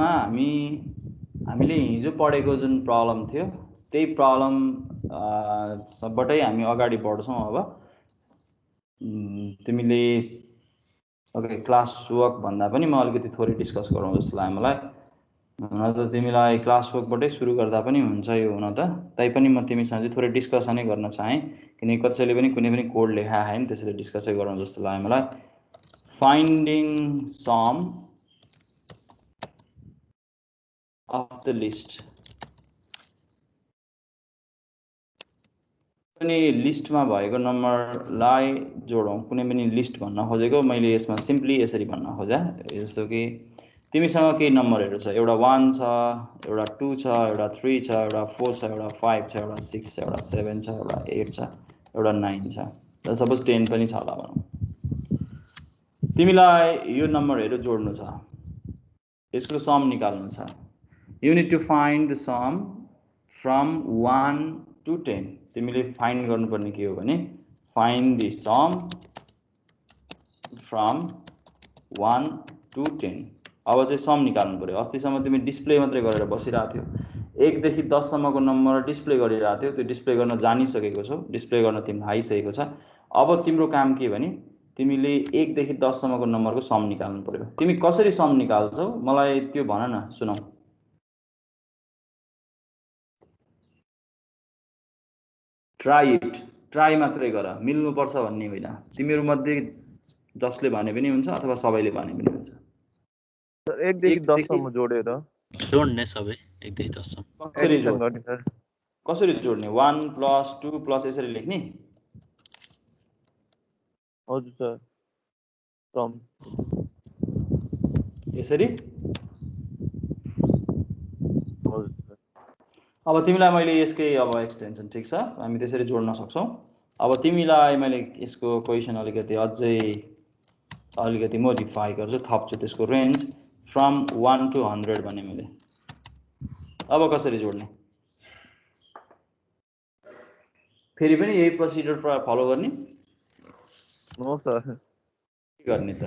हामीले हिजो पढेको जुन प्रब्लम थियो त्यही प्रब्लम सबबाटै हामी अगाडि बढ्छौँ। अब तिमीले ओके क्लास वर्क भन्दा पनि म अलिकति थोरै डिस्कस गरौँ जस्तो लाग्यो मलाई। हुन त तिमीलाई क्लास वर्कबाटै सुरु गर्दा पनि हुन्छ यो हुन त, तैपनि म तिमीसँग चाहिँ थोरै डिस्कसनै गर्न चाहेँ किनकि कसैले पनि कुनै पनि कोड लेखा आएन, त्यसैले डिस्कसै गरौँ जस्तो लाग्यो मलाई। Finding sum of the list. पनि लिस्टमा भएको नम्बरलाई जोडौँ। कुनै पनि लिस्ट भन्न खोजेको मैले यसमा सिम्पली यसरी भन्न खोजेँ, जस्तो कि तिमीसँग केही नम्बरहरू छ, एउटा 1 छ, एउटा 2 छ, एउटा 3 छ, एउटा 4 छ, एउटा 5 छ, एउटा 6 छ, एउटा 7 छ, एउटा 8 छ, एउटा 9 छ, सपोज 10 पनि छ होला भनौँ। तिमीलाई यो नम्बरहरू जोड्नु छ, यसको सम निकाल्नु छ। You need to find the sum from 1 to 10। तिमीले फाइन्ड गर्नुपर्ने के हो भने find the sum from 1 to 10। अब चाहिँ सम निकाल्नु पर्यो। अस्तिसम्म तिमी डिस्प्ले मात्रै गरेर बसिरहेको थियौ, 1 देखि 10 सम्मको नम्बर डिस्प्ले गरिरहेको थियौ, त्यो डिस्प्ले गर्न जानिसकेको छौ, डिस्प्ले गर्न तिमीलाई आइसकेको छ। अब तिम्रो काम के भने तिमीले 1 देखि 10 सम्मको नम्बरको सम निकाल्नु पर्यो। तिमी कसरी सम निकाल्छौ मलाई त्यो भन न, सुनाऊ। ट्राई इट, ट्राई मात्रै गर, मिल्नुपर्छ भन्ने होइन। तिमीहरू मध्ये जसले भने पनि हुन्छ अथवा सबैले भने पनि हुन्छ। 1 देखि 10 सम्म जोडेर जोड्ने सबै 1 देखि 10 सम्म कसरी जोड्ने? 1 + 2 + यसरी लेख्ने? हजुर सर, सम यसरी। हजुर सर। अब तिमीलाई मैले यसकै अब एक्सटेन्सन, ठिक छ, हामी त्यसरी जोड्न सक्छौँ। अब तिमीलाई मैले यसको क्वेसन अलिकति मोडिफाई गर्छु, थप्छु, त्यसको रेन्ज फ्रम 1 to 100 भने मैले। अब कसरी जोड्ने? फेरि पनि यही प्रोसिडर फलो गर्ने? नो सर, के गर्ने त?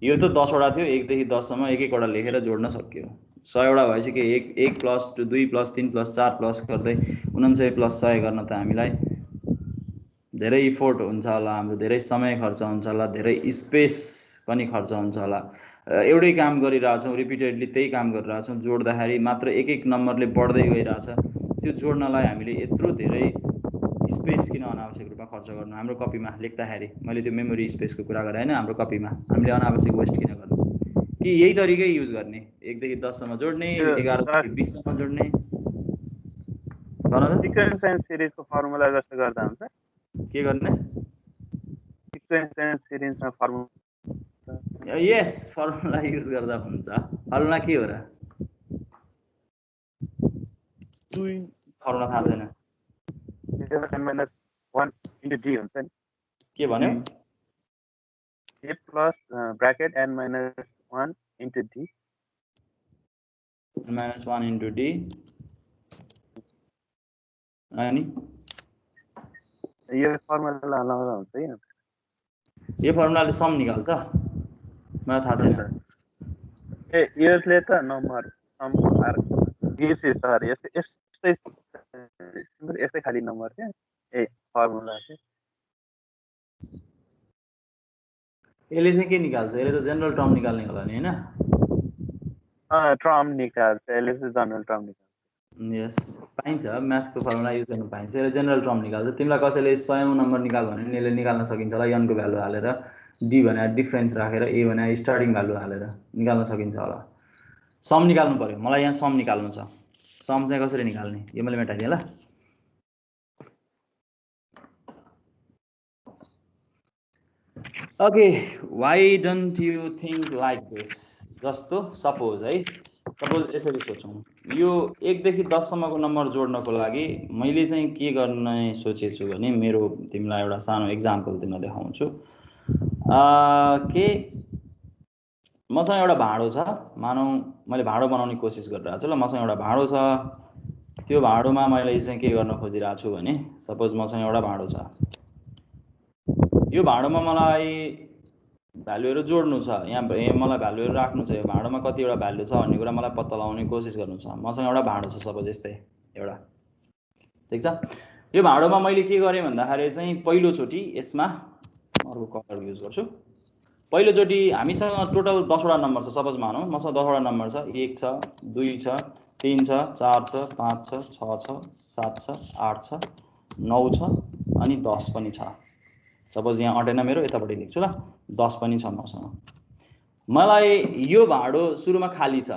यो त 10 वटा थियो, 1 देखि 10 सम्म एक एकवटा लेखेर जोड्न सक्यो। 100 वटा भइसक्यो। 1 + 2 + 3 + 4 प्लस गर्दै 49 + 100 गर्न त हामीलाई धेरै इफोर्ट हुन्छ होला, हाम्रो धेरै समय खर्च हुन्छ होला, धेरै स्पेस पनि खर्च हुन्छ होला। एउटै काम गरिरहेछौँ, रिपिटेडली त्यही काम गरिरहेछौँ, जोड्दाखेरि मात्र एक एक नम्बरले बढ्दै गइरहेछ। त्यो जोड्नलाई हामीले यत्रो धेरै स्पेस किन अनावश्यक रूपमा खर्च गर्नु? हाम्रो कपीमा लेख्दाखेरि मैले त्यो मेमोरी स्पेसको कुरा गरेँ होइन, हाम्रो कपीमा हामीले अनावश्यक वेस्ट किन गर्नु? कि यही तरिकै युज गर्ने, 1 देखि 10 सम्म जोड्ने, 11 देखि 20 सम्म जोड्ने? सिक्वेन्स एन्ड सिरिजको फर्मुला जस्तो गर्दा हुन्छ। के गर्ने? सिक्वेन्स एन्ड सिरिजमा फर्मुला, यस, फर्मुला युज गर्दा हुन्छ। फर्मुला के हो र? फर्मुला थाहा छैन? -1 × d हुन्छ नि। के भन्यो? a plus bracket n - 1 × d -1 × d अनि यो फर्मुला लगाउँदा हुन्छ है। यो फर्मुलाले सम निकाल्छ? मलाई थाहा छैन। यसले त नम्बर सम बिर्से सर, यस्तै खाली नम्बर थियो फर्मुला चाहिँ। यसले चाहिँ के निकाल्छ? यसले त जेनरल टर्म निकाल्ने होला नि, होइन? टर्म निकाल्छ, यसले चाहिँ जनरल टर्म निकाल्छ। यस, पाइन्छ, म्याथको फर्मुला युज गर्न पाइन्छ। यसले जेनरल टर्म निकाल्छ। तिमीलाई कसैले 100औं नम्बर निकाल भने नि यसले निकाल्न सकिन्छ होला। n को भ्यालु हालेर, d भने डिफरेन्स राखेर, a भने स्टार्टिङ भ्यालु हालेर निकाल्न सकिन्छ होला। सम निकाल्नु पर्यो, मलाई यहाँ सम निकाल्नु छ। सम चाहिँ कसरी निकाल्ने यो मैले मेटाइदिएँ ल। Okay, why don't you think like this? जस्तो सपोज है, सपोज यसरी सोचौँ, यो 1 देखि 10 सम्मको नम्बर जोड्नको लागि मैले चाहिँ के गर्ने सोचेछु भने, मेरो तिमीलाई एउटा सानो एक्जाम्पल तिमीलाई देखाउँछु। के मसँग एउटा भाँडो छ, मानौँ मैले भाँडो बनाउने कोसिस गरिरहेको छु ल। मसँग एउटा भाँडो छ, त्यो भाँडोमा मैले चाहिँ के गर्न खोजिरहेको छु भने, सपोज मसँग एउटा भाँडो छ, यो भाँडोमा मलाई भ्यालुहरू जोड्नु छ यहाँ मलाई भ्यालुहरू राख्नु छ यो भाँडोमा कतिवटा भ्यालु छ भन्ने कुरा मलाई पत्ता लगाउने कोसिस गर्नु छ मसँग एउटा भाँडो छ सपोज यस्तै एउटा ठिक छ यो भाँडोमा मैले के गरेँ भन्दाखेरि चाहिँ पहिलोचोटि यसमा अर्को कलर युज गर्छु पहिलोचोटि हामीसँग टोटल 10वटा नम्बर छ सपोज मानौँ मसँग 10वटा नम्बर छ 1 छ 2 छ 3 छ 4 छ 5 छ 6 छ 7 छ 8 छ 9 छ अनि 10 पनि छ सपोज यहाँ अटेन मेरो यतापट्टि लेख्छु ल 10 पनि छ मसँग मलाई यो भाँडो सुरुमा खाली छ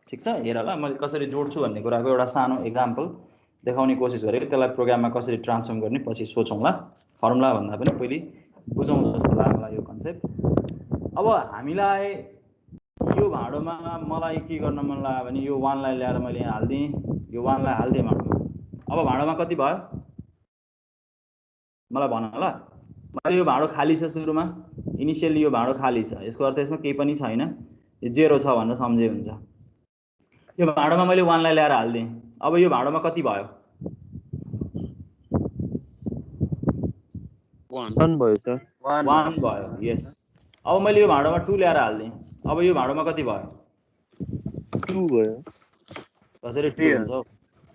ठिक छ हेर ल मैले कसरी जोड्छु भन्ने कुराको एउटा सानो एक्जाम्पल देखाउने कोसिस गरेको त्यसलाई प्रोग्राममा कसरी ट्रान्सफर्म गर्ने पछि सोचौँ ल फर्मुला भन्दा पनि पहिले बुझौँ जस्तो लाग्यो मलाई यो कन्सेप्ट अब हामीलाई यो भाँडोमा मलाई के गर्न मन लाग्यो भने यो 1 लाई ल्याएर मैले यहाँ हाल्दिएँ यो 1 लाई हाल्दिएँ भाँडोमा अब भाँडोमा कति भयो मलाई भन ल मैले यो भाँडो खाली छ सुरुमा इनिशियली यो भाँडो खाली छ यसको अर्थ यसमा केही पनि छैन यो 0 छ भनेर सम्झे हुन्छ यो भाँडोमा मैले 1 लाई ल्याएर हाल्दिएँ अब यो भाँडोमा कति भयो 1 भयो सर 1 भयो यस अब मैले यो भाँडोमा 2 ल्याएर हाल्दिएँ अब यो भाँडोमा कति भयो 2 भयो कसरी 2 हुन्छ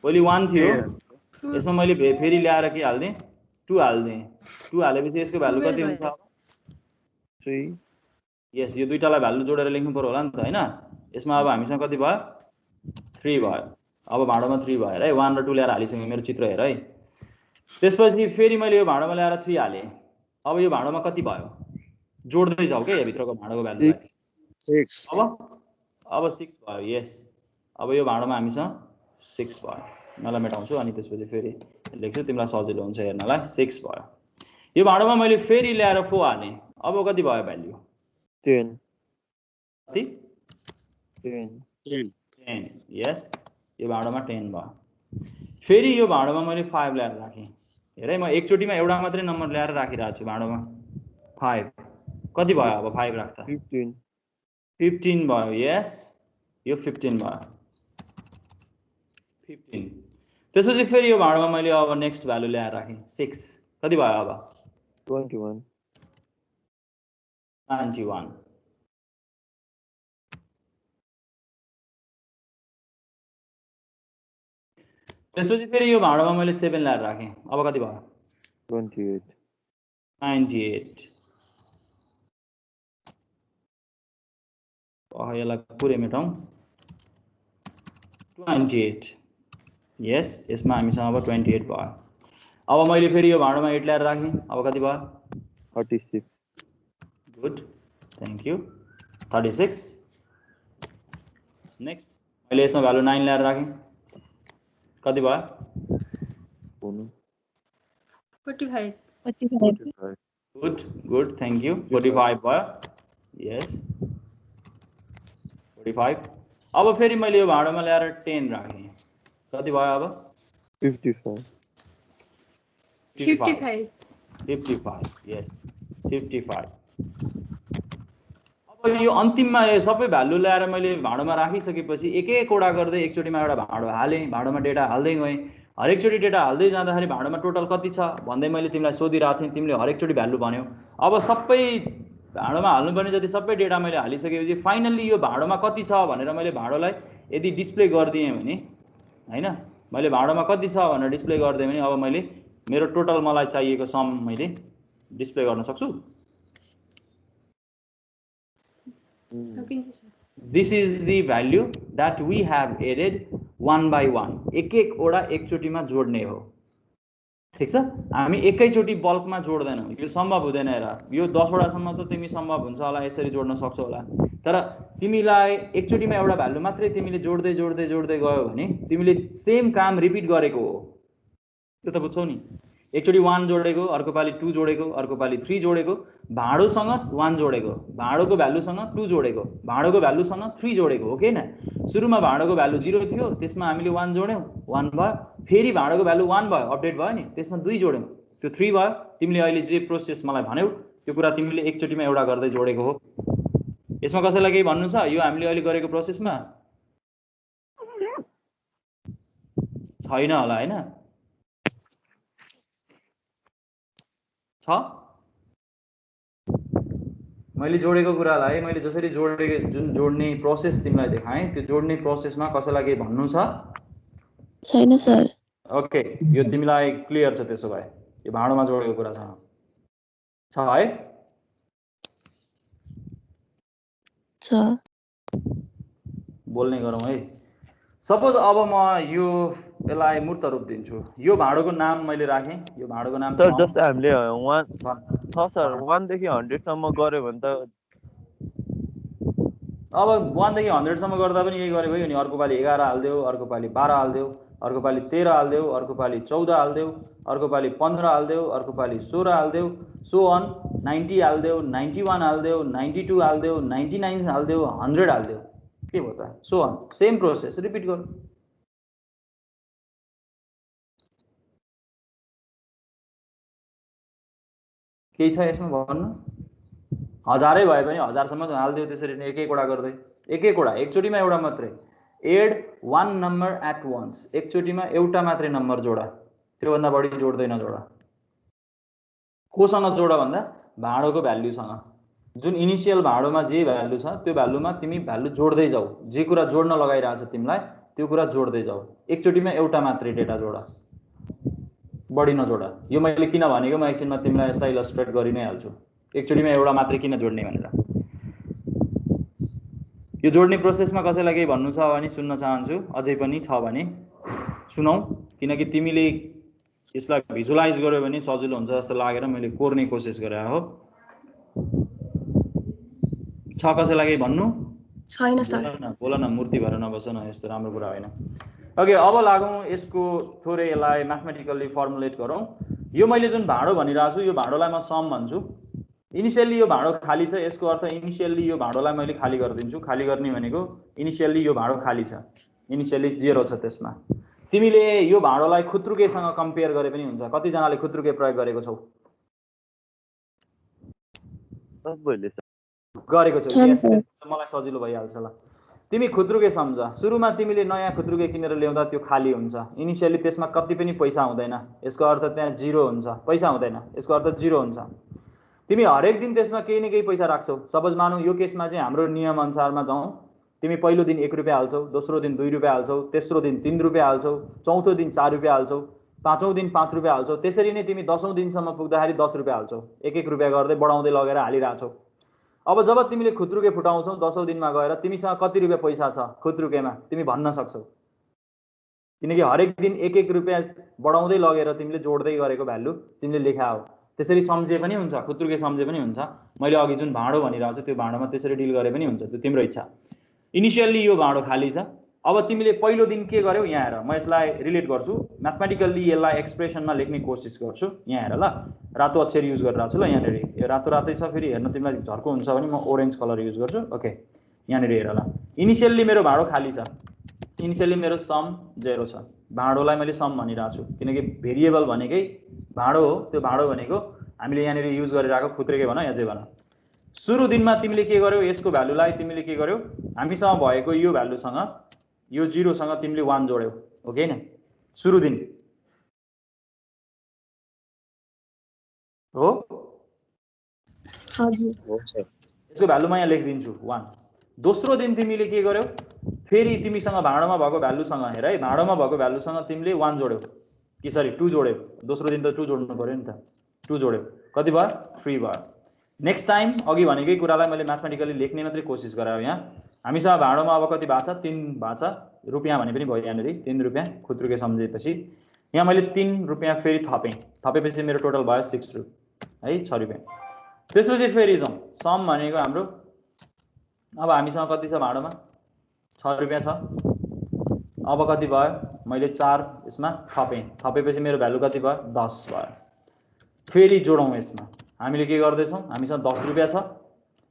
पहिले 1 थियो यसमा मैले फेरि ल्याएर के हाल्दिएँ 2 हाल्दिएँ 2 हालेपछि यसको भ्यालु कति हुन्छ अब 3 यस यो दुईटालाई भ्यालु जोडेर लेख्नु पर्यो होला नि त हैन यसमा अब हामीसँग कति भयो 3 भयो अब भाँडोमा 3 भयो है 1 र 2 ल्याएर हालिसकेँ मेरो चित्र हेर है त्यसपछि फेरि मैले यो भाँडोमा ल्याएर 3 हालेँ अब यो भाँडोमा कति भयो जोड्दै जाऊ के यहाँ भित्रको भाँडोको भ्यालुलाई 6 अब 6 भयो यस अब यो भाँडोमा हामीसँग 6 भयो मलाई मेटाउँछु अनि त्यसपछि फेरि लेख्छु तिमीलाई सजिलो हुन्छ हेर्नलाई 6 भयो यो भाँडोमा मैले फेरि ल्याएर 4 हालेँ अब कति भयो भ्यालु 10 कति 10 यस यो भाँडोमा 10 भयो फेरि यो भाँडोमा मैले 5 ल्याएर राखेँ हेर है म एकचोटिमा एउटा मात्रै नम्बर ल्याएर राखिरहेको छु भाँडोमा 5 कति भयो अब 5 राख्दा 15 भयो यस यो 15 भयो 15 त्यसपछि फेरि यो भाँडोमा मैले अब नेक्स्ट भ्यालु ल्याएर राखेँ 6 कति भयो अब 21 त्यसपछि फेरि यो भाँडोमा मैले 7 ल्याएर राखेँ अब कति भयो 98 यसलाई पुरै मेटाउँ 28 यस यसमा हामीसँग अब 28 भयो अब मैले फेरि यो भाँडोमा 8 ल्याएर राखेँ अब कति भयो 36 गुड थ्याङ्क यू 36 नेक्स्ट मैले यसमा भ्यालु 9 ल्याएर राखेँ कति भयो 45 गुड थ्याङ्क यू 45 भयो यस 45 अब फेरि मैले यो भाँडोमा ल्याएर 10 राखेँ कति भयो अब 55 यस 55 अब यो अन्तिममा यो सबै भ्यालु ल्याएर मैले भाँडोमा राखिसकेपछि एक एकवटा गर्दै एकचोटिमा एउटा भाँडो हालेँ भाँडोमा डेटा हाल्दै गएँ हरेकचोटि डेटा हाल्दै जाँदाखेरि भाँडोमा टोटल कति छ भन्दै मैले तिमीलाई सोधिरहेको थिएँ तिमीले हरेकचोटि भ्यालु भन्यौ अब सबै भाँडोमा हाल्नुपर्ने जति सबै डेटा मैले हालिसकेपछि फाइनल्ली यो भाँडोमा कति छ भनेर मैले भाँडोलाई यदि डिस्प्ले गरिदिएँ भने हैन मैले भाँडोमा कति छ भनेर डिस्प्ले गरिदिएँ भने अब मैले मेरो टोटल मलाई चाहिएको सम मैले डिस्प्ले गर्न सक्छु This is the value that we have added one by one. एक एकवटा एकचोटिमा जोड्ने हो ठीक छ हामी एकैचोटि बल्कमा जोड्दैनौँ यो सम्भव हुँदैन हेर यो 10 वटासम्म त तिमी सम्भव हुन्छ होला यसरी जोड्न सक्छौ होला तर तिमीलाई एकचोटिमा एउटा भ्यालु मात्रै तिमीले जोड्दै जोड्दै जोड्दै गयो भने तिमीले सेम काम रिपिट गरेको हो त्यो त बुझ्छौ नि एकचोटि 1 जोडेको अर्को पालि 2 जोडेको अर्को पालि 3 जोडेको भाँडोसँग 1 जोडेको भाँडोको भ्यालुसँग 2 जोडेको भाँडोको भ्यालुसँग 3 जोडेको हो कि हैन सुरुमा भाँडोको भ्यालु 0 थियो त्यसमा हामीले 1 जोड्यौं 1 भयो फेरि भाँडोको भ्यालु 1 भयो अपडेट भयो नि त्यसमा 2 जोड्यौं त्यो 3 भयो तिमीले अहिले जे प्रोसेस मलाई भन्यौ त्यो कुरा तिमीले एकचोटिमा एउटा गर्दै जोडेको हो यसमा कसैलाई केही भन्नु छ यो हामीले अहिले गरेको प्रोसेसमा छैन होला हैन छ मैले जोडेको कुरालाई मैले जसरी जुन जोड्ने प्रोसेस तिमीलाई देखाएँ त्यो जोड्ने प्रोसेसमा कसैलाई केही भन्नु छ? छैन सर। ओके, यो तिमीलाई क्लियर छ त्यसो भए यो भाँडोमा जोडेको कुरा छ है? छ। बोल्ने गरौँ है। सपोज अब म यसलाई मूर्त रूप दिन्छु। यो भाँडोको नाम मैले राखेँ, यो भाँडोको नाम सर जस्तै हामीले 1 छ सर 1 देखि 100 सम्म गर्यो भने त अब 1 देखि 100 सम्म गर्दा पनि यही गरे भयो नि। अर्को पालि 11 हाल्देऊ, अर्को पालि 12 हाल्देऊ, अर्को पालि 13 हाल्देऊ, अर्को पालि 14 हाल्देऊ, अर्को पालि 15 हाल्देऊ, अर्को पालि 16 हाल्देऊ, सो अन 90 हाल्देऊ, 91 हाल्देऊ, 92 हाल्देऊ, 99 हाल्देऊ, 100 हाल्देऊ। के भयो त? So on same process repeat गरौँ। केही छ यसमा भन्नु? 1000 भए पनि 1000 सम्म हाल्देऊ। त्यसरी नै एक एकवटा गर्दै एकचोटीमा एउटा मात्रै। एड 1 नम्बर एट वन्स, एकचोटीमा एउटा मात्रै नम्बर जोडा, त्योभन्दा बढी जोड्दै नजोडा। कोसँग जोड भन्दा भाँडोको भ्यालुसँग। जुन इनिसियल भाँडोमा जे भ्यालु छ त्यो भ्यालुमा तिमी भ्यालु जोड्दै जाऊ। जे कुरा जोड्न लगाइरहेछ तिमीलाई त्यो कुरा जोड्दै जाऊ। एकचोटीमा एउटा मात्रै डेटा जोडा, बढी नजोडा। यो मैले किन भनेको म एकछिनमा तिमीलाई यसलाई इलस्ट्रेट गरि नै हाल्छु। एकचोटीमा एउटा मात्रै किन जोड्ने भनेर। यो जोड्ने प्रोसेसमा कसैलाई केही भन्नु छ भने सुन्न चाहन्छु। अझै पनि छ भने सुनौ, किनकि तिमीले यसलाई भिजुअलाइज गर्यो भने सजिलो हुन्छ जस्तो लागेर मैले कोर्ने कोसिस गरे हो। छ कसैलाई केही भन्नु? छैन सर। बोल न, मूर्ति भएर नबस न, यस्तो राम्रो कुरा होइन। ओके, अब लागौँ यसको थोरै यसलाई म्याथमेटिकल्ली फर्मुलेट गरौँ। यो मैले जुन भाँडो भनिरहेको छु यो भाँडोलाई म सम भन्छु। इनिसियल्ली यो भाँडो खाली छ, यसको अर्थ इनिसियल्ली यो भाँडोलाई मैले खाली गरिदिन्छु। खाली गर्ने भनेको इनिसियल्ली यो भाँडो खाली छ, इनिसियल्ली 0 छ। त्यसमा तिमीले यो भाँडोलाई खुत्रुकेसँग कम्पेयर गरे पनि हुन्छ। कतिजनाले खुत्रुके प्रयोग गरेको छौ? सबैले गरेको छौ? यस, मलाई सजिलो भइहाल्छ। ल तिमी खुत्रुके सम्झ। सुरुमा तिमीले नयाँ खुत्रुके किनेर ल्याउँदा त्यो खाली हुन्छ इनिसियली, त्यसमा कति पनि पैसा हुँदैन। यसको अर्थ त्यहाँ 0 हुन्छ, पैसा हुँदैन, यसको अर्थ 0 हुन्छ। तिमी हरेक दिन त्यसमा केही न केही पैसा राख्छौ। सपोज मानौ यो केसमा चाहिँ हाम्रो नियम अनुसारमा जाउँ, तिमी पहिलो दिन 1 रुपियाँ हाल्छौ, दोस्रो दिन 2 रुपियाँ हाल्छौ, तेस्रो दिन 3 रुपियाँ हाल्छौ, चौथो दिन 4 रुपियाँ हाल्छौ, पाँचौँ दिन 5 रुपियाँ हाल्छौ। त्यसरी नै तिमी 10औं दिनसम्म पुग्दाखेरि 10 रुपियाँ हाल्छौ। 1-1 रुपियाँ गर्दै बढाउँदै लगेर हालिरहेछौ। अब जब तिमीले खुत्रुके फुटाउँछौ 10औं दिनमा गएर तिमीसँग कति रुपियाँ पैसा छ खुत्रुकेमा तिमी भन्न सक्छौ, किनकि हरेक दिन 1-1 रुपियाँ बढाउँदै लगेर तिमीले जोड्दै गरेको भ्यालु तिमीले लेखा हो। त्यसरी सम्झे पनि हुन्छ, खुत्रुके सम्झे पनि हुन्छ। मैले अघि जुन भाँडो भनिरहेको छु त्यो भाँडोमा त्यसरी डिल गरे पनि हुन्छ, त्यो तिम्रो इच्छा। इनिसियल्ली यो भाँडो खाली छ। अब तिमीले पहिलो दिन के गर्यौ यहाँ हेर, म यसलाई रिलेट गर्छु म्याथमेटिकल्ली, यसलाई एक्सप्रेसनमा लेख्ने कोसिस गर्छु। यहाँ हेर, ल रातो अक्षर युज गरिरहेको छु। ल यहाँनिर यो रातो रातै छ, फेरि हेर्न तिमीलाई झर्को हुन्छ भने म ओरेन्ज कलर युज गर्छु। ओके, यहाँनिर हेर, ल इनिसियल्ली मेरो भाँडो खाली छ। इनिसियल्ली मेरो सम 0 छ। भाँडोलाई मैले सम भनिरहेको छु किनकि भेरिएबल भनेकै भाँडो हो। त्यो भाँडो भनेको हामीले यहाँनिर युज गरिरहेको खुत्रुके भन या जे भन। सुरु दिनमा तिमीले के गर्यौ, यसको भ्यालुलाई तिमीले के गर्यौ, हामीसँग भएको यो भ्यालुसँग यो 0 सँग तिमीले 1 जोड्यौ, हो कि हैन? सुरु दिन हो। हजुर हो सर। यसको भ्यालु म यहाँ लेखिदिन्छु 1। दोस्रो दिन तिमीले के गर्यौ, फेरि तिमीसँग भाँडोमा भएको भ्यालुसँग हेर है, भाँडोमा भएको भ्यालुसँग तिमीले 1 जोड्यौ कि सरी 2 जोड्यौ। दोस्रो दिन त 2 जोड्नु पर्यो नि त। 2 जोड्यौ, कति भयो? 3 भयो। नेक्स्ट टाइम अघि भनेकै कुरालाई मैले म्याथमेटिकली लेख्ने मात्रै कोसिस गरायो। यहाँ हामीसँग भाँडोमा अब कति भएको छ? 3 भएको छ। रुपियाँ भने पनि भयो यहाँनिर 3 रुपियाँ खुत्रुके सम्झेपछि। यहाँ मैले 3 रुपियाँ फेरि थपेपछि मेरो टोटल भयो 6 रुपियाँ है, 6 रुपियाँ। त्यसपछि फेरि जाउँ, सम भनेको हाम्रो अब हामीसँग कति छ भाँडोमा? 6 रुपियाँ छ। अब कति भयो? मैले 4 यसमा थपेपछि मेरो भ्यालु कति भयो? 10 भयो। फेरि जोडौँ यसमा, हामीले के गर्दैछौँ, हामीसँग 10 रुपियाँ छ।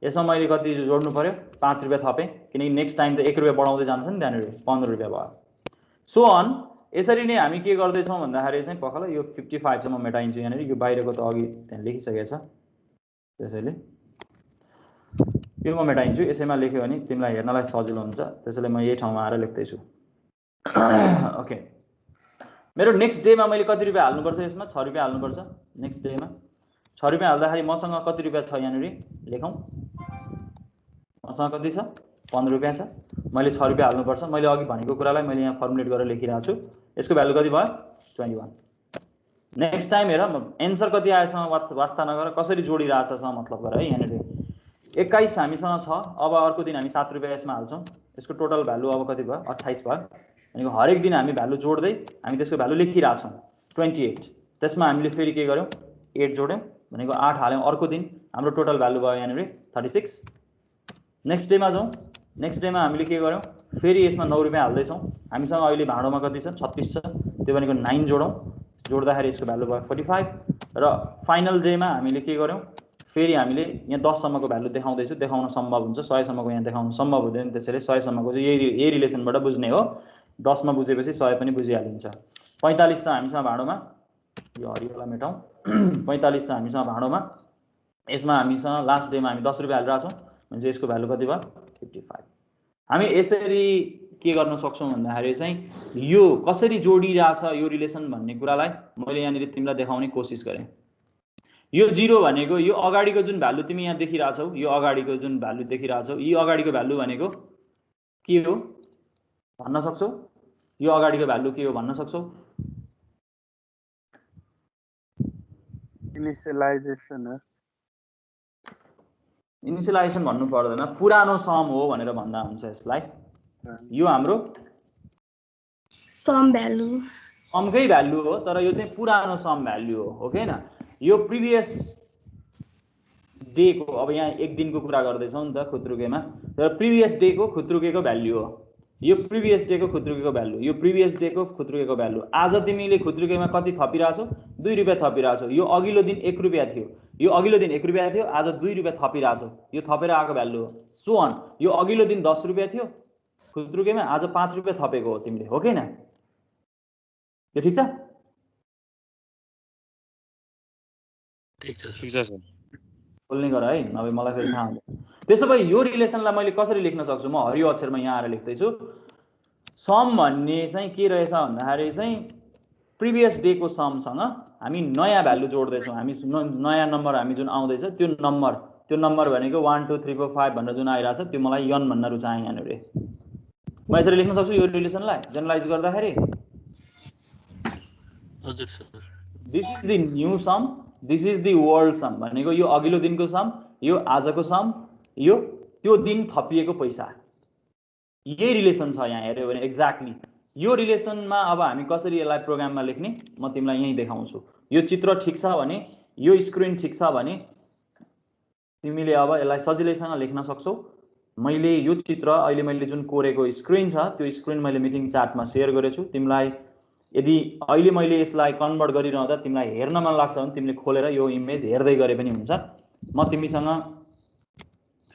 यसमा मैले कति जोड्नु पर्यो? 5 रुपियाँ थपेँ, किनकि नेक्स्ट टाइम त 1 रुपियाँ बढाउँदै जान्छ नि, त्यहाँनिर 15 रुपियाँ भयो। सो अन यसरी नै हामी के गर्दैछौँ भन्दाखेरि चाहिँ पखल यो 55 सम्म मेटाइन्छ। यहाँनिर यो बाहिरको त अघि त्यहाँ लेखिसकेको छ, त्यसैले यो म मेटाइन्छु। यसैमा लेख्यो भने तिमीलाई हेर्नलाई सजिलो हुन्छ, त्यसैले म यही ठाउँमा आएर लेख्दैछु। ओके, मेरो नेक्स्ट डेमा मैले कति रुपियाँ हाल्नुपर्छ? यसमा 6 रुपियाँ हाल्नुपर्छ नेक्स्ट डेमा। 6 रुपैयाँ हाल्दाखेरि मसँग कति रुपैयाँ छ यहाँनिर लेखौँ मसँग कति छ 15 रुपैयाँ छ मैले 6 रुपैयाँ हाल्नुपर्छ मैले अघि भनेको कुरालाई मैले यहाँ फर्मुलेट गरेर लेखिरहेको छु यसको भ्यालु कति भयो 21 नेक्स्ट टाइम हेर एन्सर कति आएसँग वास्ता नगर कसरी जोडिरहेछ मतलब गर है यहाँनिर 21 हामीसँग छ अब अर्को दिन हामी 7 रुपैयाँ यसमा हाल्छौँ यसको टोटल भ्यालु अब कति भयो 28 भयो भनेको हरेक दिन हामी भ्यालु जोड्दै हामी त्यसको भ्यालु लेखिरहेछौँ 28 त्यसमा हामीले फेरि के गर्यौँ 8 जोड्यौँ भनेको 8 हाल्यौँ अर्को दिन हाम्रो टोटल भ्यालु भयो यहाँनिर 36 नेक्स्ट डेमा जाउँ नेक्स्ट डेमा हामीले के गर्यौँ फेरि यसमा 9 रुपैयाँ हाल्दैछौँ हामीसँग अहिले भाँडोमा कति छ 36 छ त्यो भनेको 9 जोडौँ जोड्दाखेरि यसको भ्यालु भयो 45 र फाइनल डेमा हामीले के गर्यौँ फेरि हामीले यहाँ 10 सम्मको भ्यालु देखाउन सम्भव हुन्छ 100 सम्मको यहाँ देखाउन सम्भव हुँदैन त्यसैले 100 सम्मको चाहिँ यही रिलेसनबाट बुझ्ने हो 10 मा बुझेपछि 100 पनि बुझिहालिन्छ 45 छ हामीसँग भाँडोमा यो हरियोला मेटाउँ 45 छ हामीसँग भाँडोमा यसमा हामीसँग लास्ट डेमा हामी 10 रुपैयाँ हालिरहेछौँ भने यसको भ्यालु कति भयो 55 हामी यसरी के गर्न सक्छौँ भन्दाखेरि चाहिँ यो कसरी जोडिरहेछ यो रिलेसन भन्ने कुरालाई मैले यहाँनिर तिमीलाई देखाउने कोसिस गरेँ यो 0 भनेको यो अगाडिको जुन भ्यालु तिमी यहाँ देखिरहेछौ यो अगाडिको जुन भ्यालु देखिरहेछौ यो अगाडिको भ्यालु भनेको के हो भन्न सक्छौ यो अगाडिको भ्यालु के हो भन्न सक्छौ इनिशियलाइजेसन भन्नु पर्दैन पुरानो सम हो भनेर भन्दा हुन्छ यसलाई यो हाम्रो सम भ्यालु समकै भ्यालु हो तर यो चाहिँ पुरानो सम भ्यालु हो ओके न यो प्रिभियस डे को अब यहाँ एक दिनको कुरा गर्दैछौँ नि त खुत्रुकेमा तर प्रिभियस डे को खुत्रुकेको भ्यालु हो यो प्रिभियस डे को खुत्रुकेको भ्यालु यो प्रिभियस डे को खुत्रुकेको भ्यालु आज तिमीले खुत्रुकेमा कति थपिरहेछौ 2 रुपैयाँ थपिरहेछौ यो अघिल्लो दिन 1 रुपैयाँ थियो यो अघिल्लो दिन 1 रुपैयाँ थियो आज 2 रुपैयाँ थपिरहेछौ यो थपेर आएको भ्यालु हो सो अन यो अघिल्लो दिन 10 रुपैयाँ थियो खुत्रुकेमा आज 5 रुपैयाँ थपेको हो तिमीले हो किन यो ठीक छ ठीक छ सर बोल्ने गर है नभए मलाई फेरि थाहा हुन्छ त्यसो भए यो रिलेसनलाई मैले कसरी लेख्न सक्छु म हरियो अक्षरमा यहाँ आएर लेख्दैछु सम भन्ने चाहिँ के रहेछ भन्दाखेरि चाहिँ प्रिभियस डे को समसँग हामी नयाँ भ्यालु जोड्दैछौँ हामी नयाँ नम्बर हामी जुन आउँदैछ त्यो नम्बर भनेको 1 2 3 4 5 भनेर जुन आइरहेछ त्यो मलाई यन भन्न रुचाएँ यहाँनिर म यसरी लेख्न सक्छु यो रिलेसनलाई जेनरलाइज गर्दाखेरि हजुर sir this is the new sum this is the world sum भनेको यो अघिल्लो दिनको सम यो आजको सम यो त्यो दिन थपिएको पैसा यही रिलेसन छ यहाँ हेर्यो भने एक्ज्याक्टली यो रिलेसनमा अब हामी कसरी यसलाई प्रोग्राममा लेख्ने म तिमीलाई यही देखाउँछु यो चित्र ठीक छ भने यो स्क्रिन ठीक छ भने तिमीले अब यसलाई सजिलैसँग लेख्न सक्छौ मैले यो चित्र अहिले मैले जुन कोरेको स्क्रिन छ त्यो स्क्रिन मैले मिटिङ च्याटमा शेयर गरेछु तिमीलाई यदि अहिले मैले यसलाई कन्भर्ट गरिरहँदा तिमीलाई हेर्न मन लाग्छ भने तिमीले खोलेर यो इमेज हेर्दै गरे पनि हुन्छ म तिमीसँग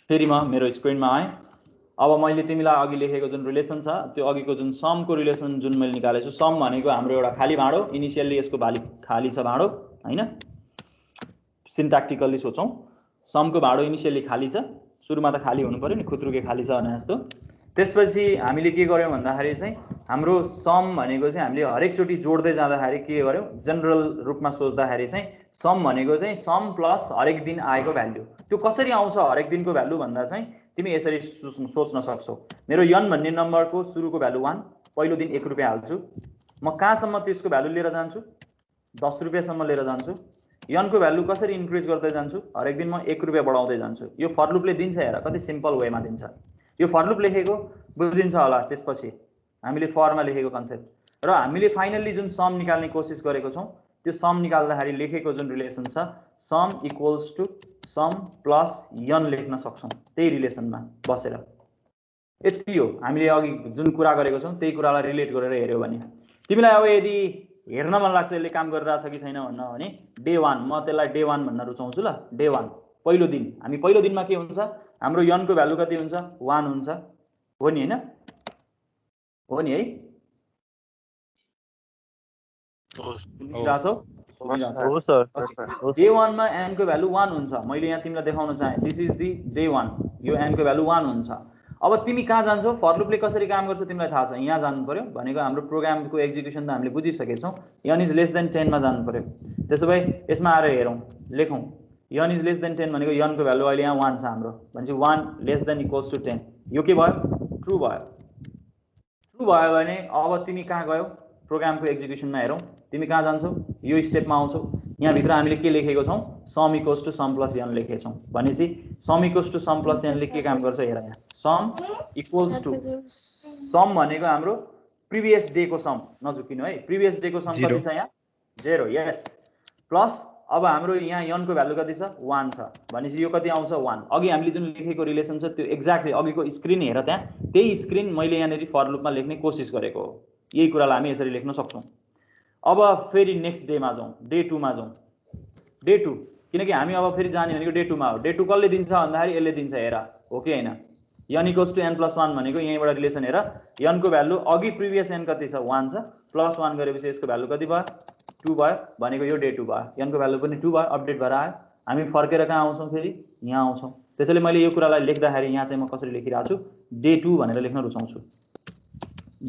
फेरि म मेरो स्क्रिनमा आएँ अब मैले तिमीलाई अघि लेखेको जुन रिलेसन छ त्यो अघिको जुन समको रिलेसन जुन मैले निकालेको छु सम भनेको हाम्रो एउटा खाली भाँडो इनिसियल्ली यसको खाली छ भाँडो हैन सिन्ट्याक्टिकल्ली सोचौँ समको भाँडो इनिसियल्ली खाली छ सुरुमा त खाली हुनु पर्यो नि खुत्रुके खाली छ भने जस्तो त्यसपछि हामीले के गर्यौँ भन्दाखेरि चाहिँ हाम्रो सम भनेको चाहिँ हामीले हरेकचोटि जोड्दै जाँदाखेरि के गर्यौँ जनरल रूपमा सोच्दाखेरि चाहिँ सम भनेको चाहिँ सम प्लस हरेक दिन आएको भ्यालु त्यो कसरी आउँछ हरेक दिनको भ्यालु भन्दा चाहिँ तिमी यसरी सोच्न सक्छौ मेरो यन भन्ने नम्बरको सुरुको भ्यालु 1 पहिलो दिन 1 रुपैयाँ हाल्छु म कहाँसम्म त्यसको भ्यालु लिएर जान्छु 10 रुपैयाँसम्म लिएर जान्छु यनको भ्यालु कसरी इन्क्रिज गर्दै जान्छु हरेक दिन म 1 रुपैयाँ बढाउँदै जान्छु यो फर लुपले दिन्छ हेर कति सिम्पल वेमा दिन्छ यो फर लुप लेखेको बुझिन्छ होला त्यसपछि हामीले फरमा लेखेको कन्सेप्ट र हामीले फाइनल्ली जुन सम निकाल्ने कोसिस गरेको छौँ त्यो सम निकाल्दाखेरि लेखेको जुन रिलेसन छ sum equals to sum plus one लेख्न सक्छौँ त्यही रिलेसनमा बसेर यति हो हामीले अघि जुन कुरा गरेको छौँ त्यही कुरालाई रिलेट गरेर हेऱ्यौ भने तिमीलाई अब यदि हेर्न मन लाग्छ यसले काम गरिरहेछ कि छैन भन्न भने डे 1 म त्यसलाई डे 1 भन्न रुचाउँछु ल डे 1 पहिलो दिन हामी पहिलो दिनमा के हुन्छ हाम्रो यनको भ्यालु कति हुन्छ 1 हुन्छ हो नि हैन हो नि है हो सर डे 1 मा n को भ्यालु 1 हुन्छ मैले यहाँ तिमीलाई देखाउन चाहे दिस इज दी डे 1 यो n को भ्यालु 1 हुन्छ अब तिमी कहाँ जान्छौ फर लुपले कसरी काम गर्छ तिमीलाई थाहा छ यहाँ जानु पर्यो भनेको हाम्रो प्रोग्रामको एक्जिक्युसन त हामीले बुझिसकेछौँ n इज लेस देन 10 मा जानु पर्यो त्यसो भए यसमा आएर हेरौँ लेखौँ n इज लेस देन 10 भनेको n को भ्यालु अहिले यहाँ 1 छ हाम्रो भनेपछि 1 लेस देन इक्वल्स टु 10 यो के भयो ट्रु भयो भने अब तिमी कहाँ गयौ प्रोग्रामको एक्जिक्युसनमा हेरौँ तिमी कहाँ जान्छौ यो स्टेपमा आउँछौ यहाँ भित्र हामीले के लेखेको छौं sum equals to sum plus n लेखेको छौं भनेपछि sum equals to sum plus n ले के काम गर्छ हेर यहाँ सम इक्वल्स टु सम भनेको हाम्रो प्रिभियस डे को सम नझुकिनु है प्रिभियस डे को सम कति छ यहाँ 0 यस प्लस अब हाम्रो यहाँ n को भ्यालु कति छ 1 छ भनेपछि यो कति आउँछ 1 अघि हामीले जुन लेखेको रिलेसन छ त्यो एक्ज्याक्टली अघिको स्क्रिन हेर त्यहाँ त्यही स्क्रिन मैले यहाँनेरि फर लुपमा लेख्ने कोसिस गरेको हो यही कुरालाई हामी यसरी लेख्न सक्छौं अब फेरि नेक्स्ट डेमा जाउँ डे 2 मा जाउँ डे 2 किनकि हामी अब फेरि जाने भनेको डे 2 मा हो डे 2 कसले दिन्छ भन्दाखेरि यसले दिन्छ हेर हो कि हैन n equals to n plus 1 भनेको यहीँबाट रिलेसन हेर n को भ्यालु अघि प्रिभियस n कति छ 1 छ प्लस 1 गरेपछि यसको भ्यालु कति भयो 2 भयो भनेको यो डे 2 भयो n को भ्यालु पनि 2 भयो अपडेट भएर आयो हामी फर्केर कहाँ आउँछौं फेरि यहाँ आउँछौं त्यसैले मैले यो कुरालाई लेख्दाखेरि यहाँ चाहिँ म कसरी लेखिरहेको छु डे 2 भनेर लेख्न रुचाउँछु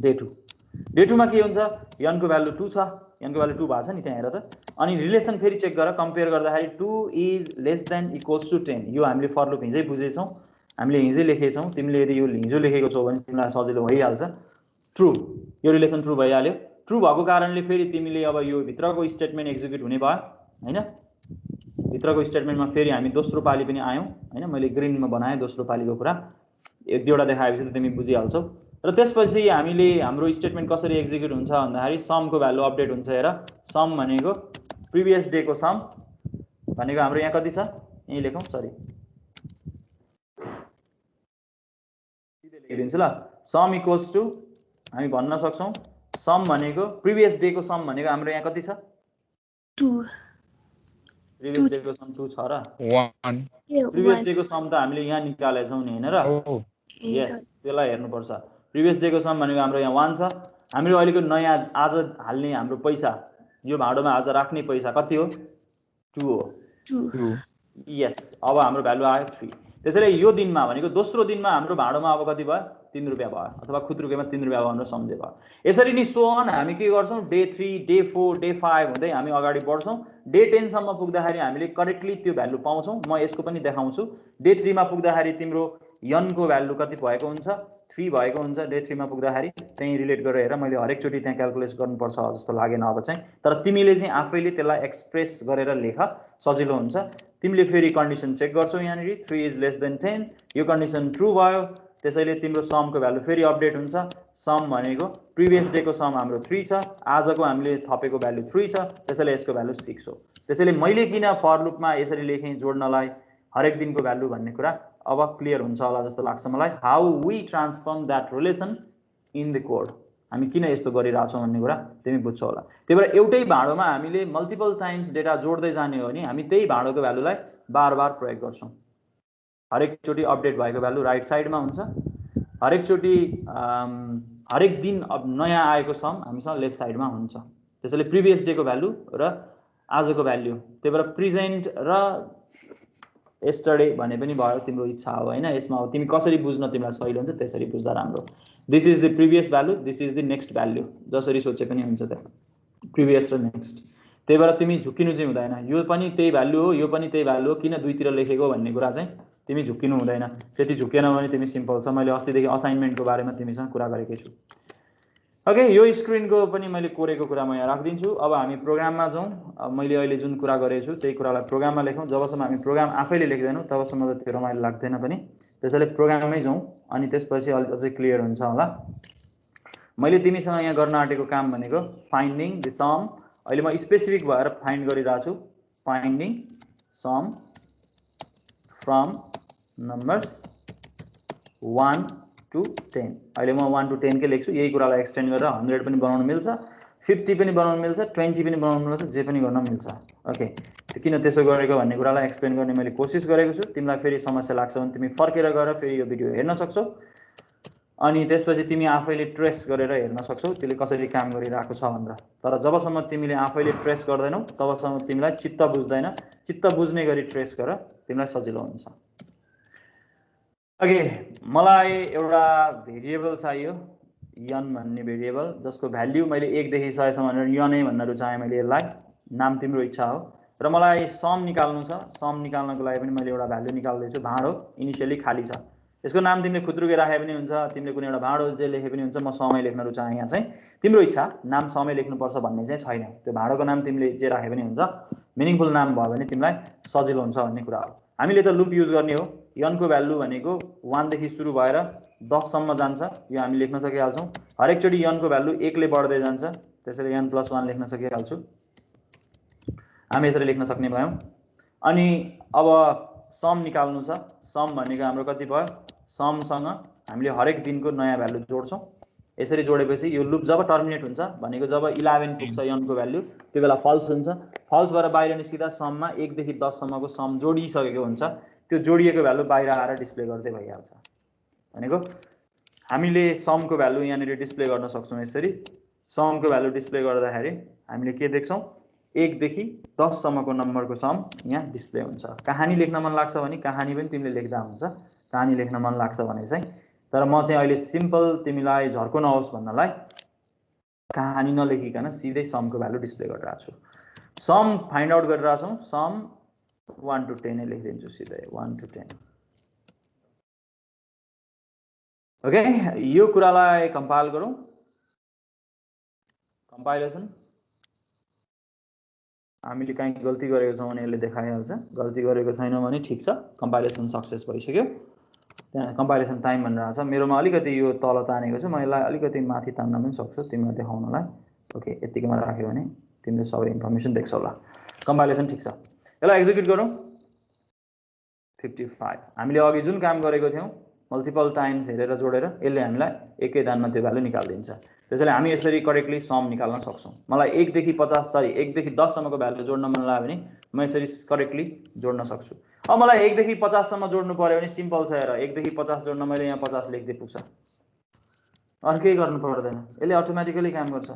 डे 2 मा के हुन्छ n को भ्यालु 2 छ n को भ्यालु 2 भएको छ नि त्यहाँ हेर त अनि रिलेसन फेरि चेक गर कम्पेयर गर्दाखेरि 2 is less than equals to 10 यो हामीले फर लुप हिजै बुझेछौं हामीले हिजै लेखेछौं तिमीले यदि यो हिजो लेखेको छौ भने तिमीलाई सजिलो भइहाल्छ ट्रु यो रिलेसन ट्रु भइहाल्यो ट्रु भएको कारणले फेरि तिमीले अब यो भित्रको स्टेटमेन्ट एक्जिक्युट हुने भयो हैन भित्रको स्टेटमेन्टमा फेरि हामी दोस्रो पाली पनि आयौं हैन मैले ग्रीनमा बनाए दोस्रो पालीको कुरा एक दुईवटा देखाएपछि त तिमी बुझिहाल्छौ र त्यसपछि हामीले हाम्रो स्टेटमेन्ट कसरी एक्जिक्युट हुन्छ भन्दाखेरि सम को भ्यालु अपडेट हुन्छ हेर सम भनेको प्रिभियस डे को सम भनेको हाम्रो यहाँ कति छ यही लेखौं सरी सिधै लेखिदिन्छु ल सम इक्वल्स टु हामी भन्न सक्छौं सम भनेको प्रिभियस डे को सम भनेको हाम्रो यहाँ कति छ 2 प्रिभियस डे को सम 2 छ र 1 प्रिभियस डे को सम त हामीले यहाँ निकालेछौं नि हैन र यस त्यसलाई हेर्नु पर्छ प्रिभियस डे को सम भनेको हाम्रो यहाँ 1 छ हाम्रो अहिलेको नयाँ आज हाल्ने हाम्रो पैसा यो भाडोमा आज राख्ने पैसा कति हो 2 हो 2 यस अब हाम्रो भ्यालु आयो 3 त्यसैले यो दिनमा भनेको दोस्रो दिनमा हाम्रो भाडोमा अब कति भयो 3 रुपैयाँ भयो अथवा खुद रुपैयाँमा 3 रुपैयाँ भनेर सम्झे भयो यसरी नि सो अन हामी के गर्छौं डे 3 डे 4 डे 5 हुँदै हामी अगाडि बढ्छौं डे 10 सम्म पुग्दाखेरि हामीले करेक्टली त्यो भ्यालु पाउँछौं म यसको पनि देखाउँछु डे 3 मा पुग्दाखेरि तिम्रो n को भ्यालु कति भएको हुन्छ 3 भएको हुन्छ डे 3 मा पुग्दाखेरि चाहिँ रिलेट गरेर हेर मैले हरेक चोटी त्यहाँ क्याल्कुलेट गर्नुपर्छ जस्तो लागेन अब चाहिँ तर तिमीले चाहिँ आफैले त्यसलाई एक्सप्रेस गरेर लेख सजिलो हुन्छ तिमीले फेरि कन्डिसन चेक गर्छौ यहाँनेरि 3 इज लेस देन 10 यो कन्डिसन ट्रु भयो त्यसैले तिम्रो सम को भ्यालु फेरि अपडेट हुन्छ सम भनेको प्रिभियस डे को सम हाम्रो 3 छ आजको हामीले थपेको भ्यालु 3 छ त्यसैले यसको भ्यालु 6 हो त्यसैले मैले किन फर लुपमा यसरी लेखेँ जोड्नलाई हरेक दिनको भ्यालु भन्ने कुरा अब क्लियर हुन्छ होला जस्तो लाग्छ मलाई how we transform that relation in the code हामी किन यस्तो गरिरहेछौं भन्ने कुरा तिमी बुझ्छौ होला त्यही भएर एउटै भाडोमा हामीले मल्टिपल टाइम्स डेटा जोड्दै जाने हो भने हामी त्यही भाडोको भ्यालुलाई बार बार प्रयोग गर्छौं हरेक चोटी अपडेट भएको भ्यालु राइट साइडमा हुन्छ हरेक चोटी हरेक दिन अब नयाँ आएको सम हामीसँग लेफ्ट साइडमा हुन्छ त्यसैले प्रिभियस डे को भ्यालु र आजको भ्यालु त्यही भएर प्रेजेन्ट र yesterday भने पनि भयो तिम्रो इच्छा हो हैन यसमा हो तिमी कसरी बुझ्न तिमीलाई सजिलो हुन्छ त्यसरी बुझ्दा राम्रो this is the previous value this is the next value जसरी सोचे पनि हुन्छ त प्रिभियस र नेक्स्ट त्यही भएर तिमी झुकिनु चाहिँ हुँदैन यो पनि त्यही भ्यालु हो यो पनि त्यही भ्यालु हो किन दुईतिर लेखेको भन्ने कुरा चाहिँ तिमी झुकिनु हुँदैन त्यति झुकेन भने तिमी सिम्पल छ मैले अस्तिदेखि असाइनमेन्टको बारेमा तिमीसँग कुरा गरेकै छु ओके यो स्क्रिनको पनि मैले कोरेको कुरा म यहाँ राख्दिन्छु अब हामी प्रोग्राममा जाउँ अब मैले अहिले जुन कुरा गरेछु त्यही कुरालाई प्रोग्राममा लेखौँ जबसम्म हामी प्रोग्राम आफैले लेख्दैनौँ तबसम्म त त्यो रमाइलो लाग्दैन पनि त्यसैले प्रोग्राममै जाउँ अनि त्यसपछि अझै क्लियर हुन्छ होला मैले तिमीसँग यहाँ गर्न आँटेको काम भनेको फाइन्डिङ द सम अहिले म स्पेसिफिक भएर फाइन्ड गरिरहेको छु finding sum from numbers 1 to 10 अहिले म 1 to 10 के लेख्छु यही कुरालाई एक्सटेन्ड गरेर 100 पनि बनाउन मिल्छ 50 पनि बनाउन मिल्छ 20 पनि बनाउन मिल्छ जे पनि गर्न मिल्छ ओके किन त्यसो गरेको भन्ने कुरालाई एक्सप्लेन गर्ने मैले कोसिस गरेको छु तिमीलाई फेरि समस्या लाग्छ भने तिमी फर्केर गएर फेरि यो भिडियो हेर्न सक्छौ अनि त्यसपछि तिमी आफैले ट्रेस गरेर हेर्न सक्छौ त्यसले कसरी काम गरिरहेको छ भनेर तर जबसम्म तिमीले आफैले ट्रेस गर्दैनौ तबसम्म तिमीलाई चित्त बुझ्दैन चित्त बुझ्ने गरी ट्रेस गर तिमीलाई सजिलो हुन्छ ओके मलाई एउटा भेरिएबल चाहियो n भन्ने भेरिएबल जसको भ्यालु मैले 1 देखि 100 सम्म भनेर n नै भन्न रुचाएँ मैले यसलाई नाम तिम्रो इच्छा हो र मलाई सम निकाल्नु छ। सम निकाल्नको लागि पनि मैले एउटा भ्यालु निकाल्दैछु। भाँडो इनिसियली खाली छ, यसको नाम तिमीले खुत्रुके राखे पनि हुन्छ, तिमीले कुनै एउटा भाँडो जे लेखे पनि हुन्छ। म समय लेख्न रुचाएँ यहाँ चाहिँ, तिम्रो इच्छा, नाम समय लेख्नुपर्छ भन्ने चाहिँ छैन। त्यो भाँडोको नाम तिमीले जे राखे पनि हुन्छ, मिनिङफुल नाम भयो भने तिमीलाई सजिलो हुन्छ भन्ने कुरा हो। हामीले त लुप युज गर्ने हो। यनको भ्यालु भनेको 1 देखि सुरु भएर 10 सम्म जान्छ, यो हामी लेख्न सकिहाल्छौँ। हरेकचोटि यनको भ्यालु 1 ले बढ्दै जान्छ, त्यसैले n + 1 लेख्न सकिहाल्छु। हामी यसरी लेख्न सक्ने भयौँ। अनि अब सम निकाल्नु छ। सम भनेको हाम्रो कति भयो, समसँग हामीले हरेक दिनको नयाँ भ्यालु जोड्छौँ। यसरी जोडेपछि यो लुप जब टर्मिनेट हुन्छ भनेको जब 11 पुग्छ यनको भ्यालु, त्यो बेला फल्स हुन्छ। फल्स भएर बाहिर निस्किँदा सममा 1 देखि 10 सम्मको सम जोडिसकेको हुन्छ। त्यो जोडिएको भ्यालु बाहिर आएर डिस्प्ले गर्दै भइहाल्छ। भनेको हामीले समको भ्यालु यहाँनिर डिस्प्ले गर्न सक्छौँ। यसरी समको भ्यालु डिस्प्ले गर्दाखेरि हामीले के देख्छौँ, 1 देखि 10 सम्मको नम्बरको सम यहाँ डिस्प्ले हुन्छ। कहानी लेख्न मन लाग्छ भने कहानी पनि तिमीले लेख्दा हुन्छ। कहानी लेख्न मन लाग्छ भने चाहिँ, तर म चाहिँ अहिले सिम्पल तिमीलाई झर्को नहोस् भन्नलाई कहानी नलेखिकन सिधै समको भ्यालु डिस्प्ले गरिरहेको छु। सम फाइन्ड आउट गरिरहेको छौँ। सम 1 to 10 लेखिदिन्छु सिधै 1 to 10। ओके, यो कुरालाई कम्पाइल गरौँ। कम्पाइलेसन हामीले कहीँ गल्ती गरेको छौँ भने यसले देखाइहाल्छ, गल्ती गरेको छैनौँ भने ठिक छ, कम्पाइलेसन सक्सेस भइसक्यो। त्यहाँ कम्पाइलेसन टाइम भनेर आएको छ। मेरोमा अलिकति यो तल तानेको छु, म यसलाई अलिकति माथि तान्न पनि सक्छु तिमीलाई देखाउनलाई। ओके, यतिकोमा राख्यो भने तिमीले सबै इन्फर्मेसन देख्छौ होला। कम्पाइलेसन ठिक छ, यसलाई एक्जिक्युट गरौँ। 55 हामीले अघि जुन काम गरेको थियौँ मल्टिपल टाइम्स हेरेर जोडेर यसले हामीलाई एकै दानमा त्यो भ्यालु निकाल्दिन्छ। त्यसैले हामी यसरी करेक्टली सम निकाल्न सक्छौँ। मलाई 1 देखि 10 सम्मको भ्यालु जोड्न मन लाग्यो भने म यसरी करेक्टली जोड्न सक्छु। अब मलाई 1 देखि 50 सम्म जोड्नु पर्यो भने सिम्पल छ। हेर, 1 देखि 50 जोड्न मैले यहाँ 50 लेख्दै पुग्छ, अरू केही गर्नु पर्दैन, यसले अटोमेटिकली काम गर्छ।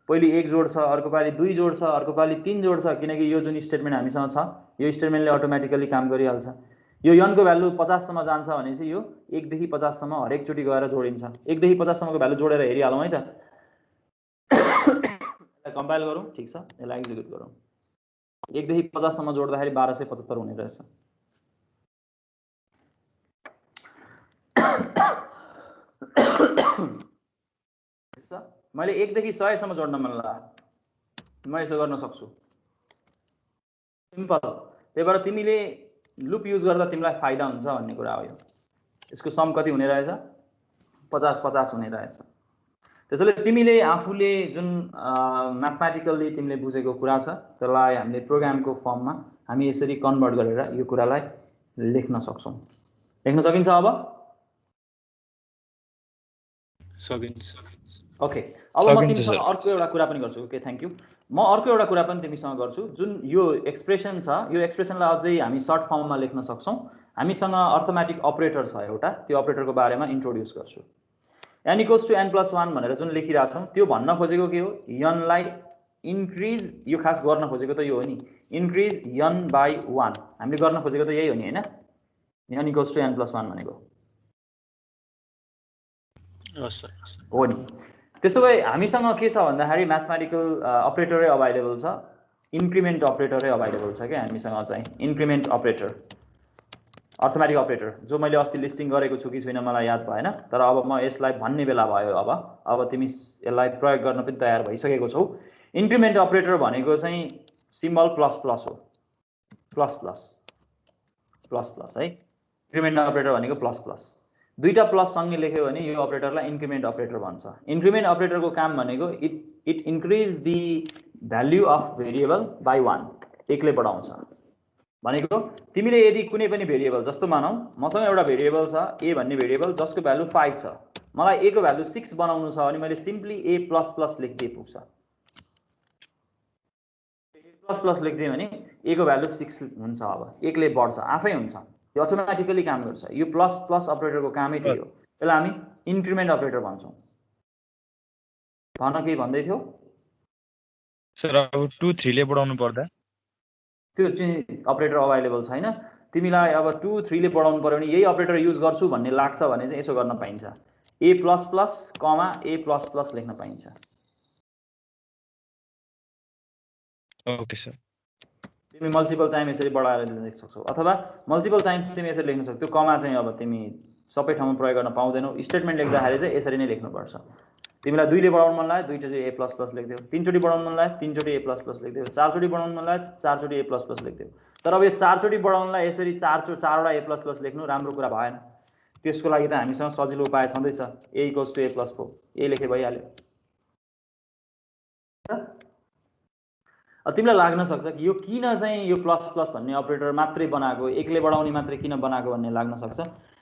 पहिले 1 जोड्छ, अर्को पालि 2 जोड्छ, अर्को पालि 3 जोड्छ, किनकि यो जुन स्टेटमेन्ट हामीसँग छ यो स्टेटमेन्टले अटोमेटिकली काम गरिहाल्छ। यो यनको भ्यालु 50 सम्म जान्छ भने चाहिँ यो 1 देखि 50 सम्म हरेकचोटि गएर जोडिन्छ। 1 देखि 50 सम्मको भ्यालु जोडेर हेरिहालौँ है त। यसलाई कम्पाइल गरौँ। ठिक छ, यसलाई एक्जिक्युट गरौँ। 1 देखि 50 सम्म जोड्दाखेरि 1275 हुने रहेछ। मैले 1 देखि 100 सम्म जोड्न मन लाग्यो, म यसो गर्न सक्छु, सिम्पल। त्यही भएर तिमीले लुप युज गर्दा तिमीलाई फाइदा हुन्छ भन्ने कुरा हो। यो यसको सम कति हुने रहेछ, 50-50 हुने रहेछ। त्यसैले तिमीले आफूले जुन म्याथमेटिकल्ली तिमीले बुझेको कुरा छ त्यसलाई हामीले प्रोग्रामको फर्ममा हामी यसरी कन्भर्ट गरेर यो कुरालाई लेख्न सक्छौँ। लेख्न सकिन्छ अब? सकिन्छ। ओके, अब म तिमीसँग अर्को एउटा कुरा पनि गर्छु। Okay, thank you. म अर्को एउटा कुरा पनि तिमीसँग गर्छु। जुन यो एक्सप्रेसन छ यो एक्सप्रेसनलाई अझै हामी सर्ट फर्ममा लेख्न सक्छौँ। हामीसँग अर्थमेटिक अपरेटर छ एउटा, त्यो अपरेटरको बारेमा इन्ट्रोड्युस गर्छु। n = n+1 भनेर जुन लेखिरहेछौँ त्यो भन्न खोजेको के हो, यनलाई इन्क्रिज, यो खास गर्न खोजेको त यो हो नि, इन्क्रिज n/1 हामीले गर्न खोजेको त यही हो नि, हैन? n = n+1 भनेको हो नि। त्यसो भए हामीसँग के छ भन्दाखेरि म्याथमेटिकल अपरेटरै अभाइलेबल छ, इन्क्रिमेन्ट अपरेटरै अभाइलेबल छ क्या हामीसँग चाहिँ। इन्क्रिमेन्ट अपरेटर, अर्थमेटिक अपरेटर जो मैले अस्ति लिस्टिङ गरेको छु कि छैन मलाई याद भएन, तर अब म यसलाई भन्ने बेला भयो। अब तिमी यसलाई प्रयोग गर्न पनि तयार भइसकेको छौ। इन्क्रिमेन्ट अपरेटर भनेको चाहिँ सिम्बल प्लस प्लस हो, प्लस प्लस प्लस प्लस है। इन्क्रिमेन्ट अपरेटर भनेको प्लस प्लस, दुईटा प्लस सँगै लेख्यो भने यो अपरेटरलाई इन्क्रिमेन्ट अपरेटर भन्छ। इन्क्रिमेन्ट अपरेटरको काम भनेको it increase the value of variable by 1, 1 ले बढाउँछ। भनेको तिमीले यदि कुनै पनि भेरिएबल, जस्तो मानौ मसँग एउटा भेरिएबल छ a भन्ने भेरिएबल जसको भ्यालु 5 छ, मलाई a को भ्यालु 6 बनाउनु छ भने मैले सिम्पली a++ लेख्दै पुग्छ। a++ लेख्दै भने a को भ्यालु 6 हुन्छ। अब 1 ले बढ्छ, आफै हुन्छ, यो अटोमेटिकली काम गर्छ। यो प्लस प्लस अपरेटरको कामै त्यही हो। यसलाई हामी इन्क्रिमेन्ट अपरेटर भन्छौँ। भन के भन्दै थियौ सर? अब 2 3 ले बढाउनु पर्दा त्यो चाहिँ अपरेटर अभाइलेबल छैन। तिमीलाई अब 2 3 ले बढाउनु पर्यो भने यही अपरेटर युज गर्छु भन्ने लाग्छ भने चाहिँ यसो गर्न पाइन्छ, a++, लेख्न पाइन्छ। Okay sir. तिमी मल्टिपल टाइम यसरी बढाएर लेख्न सक्छौ अथवा मल्टिपल टाइम्स तिमी यसरी लेख्न सक्छौ। त्यो कमा चाहिँ अब तिमी सबै ठाउँमा प्रयोग गर्न पाउँदैनौ। स्टेटमेन्ट लेख्दाखेरि चाहिँ यसरी नै लेख्नुपर्छ। तिमीलाई 2 ले बढाउन मन लाग्यो 2 चोटि a++ लेख्दियौ, 3 चोटि बढाउन मन लाग्यो 3 चोटि a++ लेख्दियौ, 4 चोटि बढाउन मन लाग्यो 4 चोटि a++ लेख्दियौ। तर अब यो 4 चोटि बढाउनलाई यसरी 4 वटा a++ लेख्नु राम्रो कुरा भएन। त्यसको लागि त हामीसँग सजिलो उपाय छँदैछ, a = a+4 a लेखे भइहाल्यो। तिमीलाई लाग्न सक्छ कि यो किन चाहिँ यो प्लस प्लस भन्ने अपरेटर मात्रै बनाएको, एकले बढाउने मात्रै किन बनाएको भन्ने लाग्न सक्छ।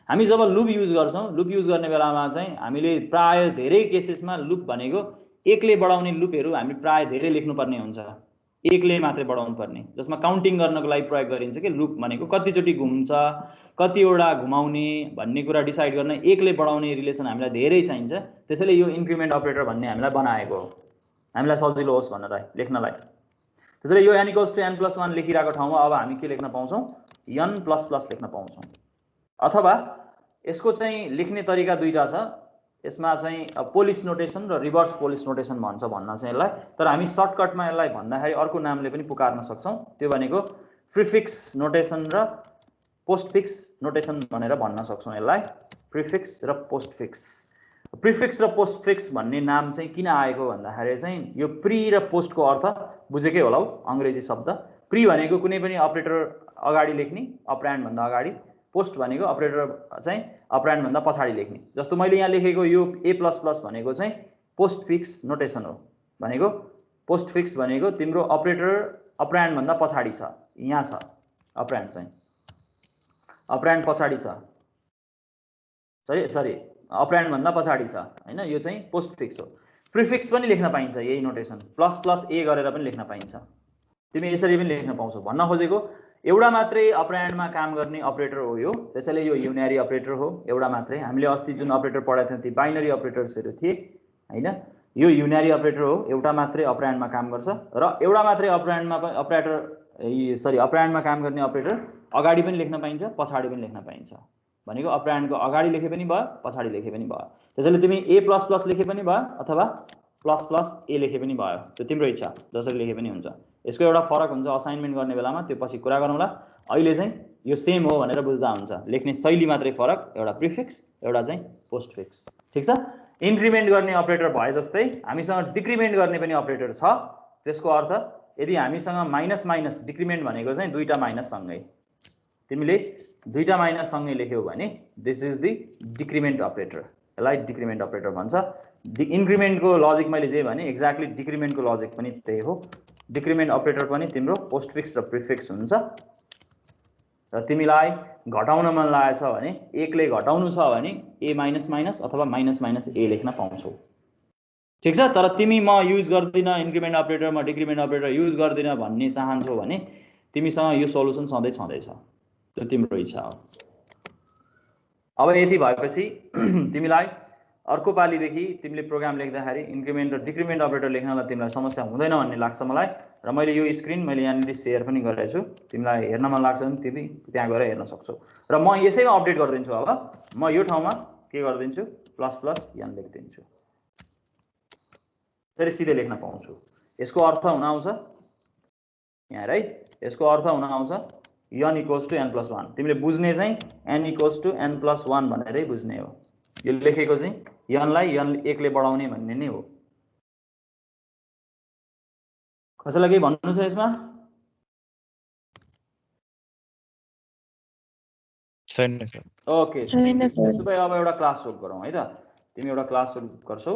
हामी जब लुप युज गर्छौं, लुप युज गर्ने बेलामा चाहिँ हामीले प्राय धेरै केसेसमा लुप भनेको एकले बढाउने लुपहरू हामी प्राय धेरै लेख्नुपर्ने हुन्छ, एकले मात्रै बढाउनु पर्ने, जसमा काउन्टिङ गर्नको लागि प्रयोग गरिन्छ कि लुप भनेको कतिचोटि घुम्छ, कतिवटा घुमाउने भन्ने कुरा डिसाइड गर्न एकले बढाउने रिलेसन हामीलाई धेरै चाहिन्छ। त्यसैले यो इन्क्रिमेन्ट अपरेटर भन्ने हामीलाई बनाएको हो, हामीलाई सजिलो होस् भनेर लेख्नलाई। त्यसैले यो n = n+1 लेखिरहेको ठाउँमा अब हामी के लेख्न पाउँछौं, n++ लेख्न पाउँछौं। अथवा यसको चाहिँ लेख्ने तरिका दुईटा छ। यसमा चाहिँ पोलिस नोटेसन र रिभर्स पोलिस नोटेसन भन्छ भन्न चाहिँ यसलाई। तर हामी सर्टकटमा यसलाई भन्दाखेरि अर्को नामले पनि पुकार्न सक्छौं। त्यो भनेको प्रिफिक्स नोटेसन र पोस्टफिक्स नोटेसन भनेर भन्न सक्छौं यसलाई। प्रिफिक्स र पोस्टफिक्स। प्रिफिक्स र पोस्टफिक्स भन्ने नाम चाहिँ किन आएको भन्दाखेरि चाहिँ यो प्री र पोस्टको अर्थ बुझेकै होला हौ, अंग्रेजी शब्द। प्री भनेको कुनै पनि अपरेटर अगाडि लेख्ने, अपरेन्ड भन्दा अगाडि। पोस्ट भनेको अपरेटर चाहिँ अपरेन्ड भन्दा पछाडि लेख्ने। जस्तो मैले यहाँ लेखेको यो a++ भनेको चाहिँ पोस्टफिक्स नोटेसन हो। भनेको पोस्टफिक्स भनेको तिम्रो अपरेटर अपरेन्ड भन्दा पछाडि छ, यहाँ छ अपरेन्ड चाहिँ, अपरेन्ड पछाडि छ, सरी अपरेन्ड भन्दा पछाडि छ हैन, यो चाहिँ पोस्टफिक्स हो। प्रिफिक्स पनि लेख्न पाइन्छ यही नोटेसन, ++a गरेर पनि लेख्न पाइन्छ। तिमी यसरी पनि लेख्न पाउँछौ। भन्न खोजेको एउटा मात्रै अपरेन्डमा काम गर्ने अपरेटर हो यो, त्यसैले यो युनारी अपरेटर हो, एउटा मात्रै। हामीले अस्ति जुन अपरेटर पढाएको थियौं ती बाइनरी अपरेटर्सहरु थिए हैन, यो युनारी अपरेटर हो, एउटा मात्रै अपरेन्डमा काम गर्छ। र एउटा मात्रै अपरेन्डमा अपरेन्डमा काम गर्ने अपरेटर अगाडि पनि लेख्न पाइन्छ, पछाडि पनि लेख्न पाइन्छ। भनेको अपरेन्डको अगाडि लेखे पनि भयो, पछाडि लेखे पनि भयो। त्यसैले तिमी a++ लेखे पनि भयो अथवा ++a लेखे पनि भयो, त्यो तिम्रो इच्छा, जसरी लेखे पनि हुन्छ। यसको एउटा फरक हुन्छ असाइनमेन्ट गर्ने बेलामा, त्यो पछि कुरा गरौँला। अहिले चाहिँ यो सेम हो भनेर बुझ्दा हुन्छ, लेख्ने शैली मात्रै फरक, एउटा प्रिफिक्स एउटा चाहिँ पोस्टफिक्स। ठीक छ। इन्क्रिमेन्ट गर्ने अपरेटर भए जस्तै हामीसँग डिक्रिमेन्ट गर्ने पनि अपरेटर छ। त्यसको अर्थ यदि हामीसँग माइनस माइनस डिक्रिमेन्ट भनेको चाहिँ दुईटा माइनस सँगै, तिमीले दुईटा माइनस सँगै लेख्यौ भने दिस इज द डिक्रिमेन्ट अपरेटर, यसलाई डिक्रिमेन्ट अपरेटर भन्छ। इन्क्रिमेन्टको लजिक मैले जे भने एक्ज्याक्टली डिक्रिमेन्टको लजिक पनि त्यही हो। डिक्रिमेन्ट अपरेटर पनि तिम्रो पोस्टफिक्स र प्रिफिक्स हुन्छ। र तिमीलाई घटाउन मन लागेछ भने, एकले घटाउनु छ भने a-, अथवा -a लेख्न पाउँछौ। ठीक छ। तर तिमी म युज गर्दिन इन्क्रिमेन्ट अपरेटर, म डिक्रिमेन्ट अपरेटर युज गर्दिन भन्ने चाहन्छौ भने तिमीसँग यो सोलुसन सधैँ छँदैछ, त्यो तिम्रो इच्छा हो। अब यति भएपछि तिमीलाई अर्को पालीदेखि तिमीले प्रोग्राम लेख्दाखेरि इन्क्रिमेन्ट र डिक्रिमेन्ट अपरेटर लेख्नलाई तिमीलाई समस्या हुँदैन भन्ने लाग्छ मलाई। र मैले यो स्क्रिन मैले यहाँनिर सेयर पनि गरेको छु, तिमीलाई हेर्न मन लाग्छ भने तिमी त्यहाँ गएर हेर्न सक्छौ। र म यसैमा अपडेट गरिदिन्छु। अब म यो ठाउँमा के गरिदिन्छु, ++n लेखिदिन्छु, त्यसरी सिधै लेख्न पाउँछु। यसको अर्थ हुन आउँछ यहाँ है, यसको अर्थ हुन आउँछ n = n+1। तिमीले बुझ्ने चाहिँ n = n+1 भनेरै बुझ्ने हो। यो लेखेको चाहिँ n लाई n एकले बढाउने भन्ने नै हो। कसैलाई केही भन्नु छ यसमा? छैन सर। ओके, छैन सर। त्यसो भए अब एउटा क्लास सोल्भ गरौँ है त। तिमी एउटा क्लास सोल्भ गर्छौ,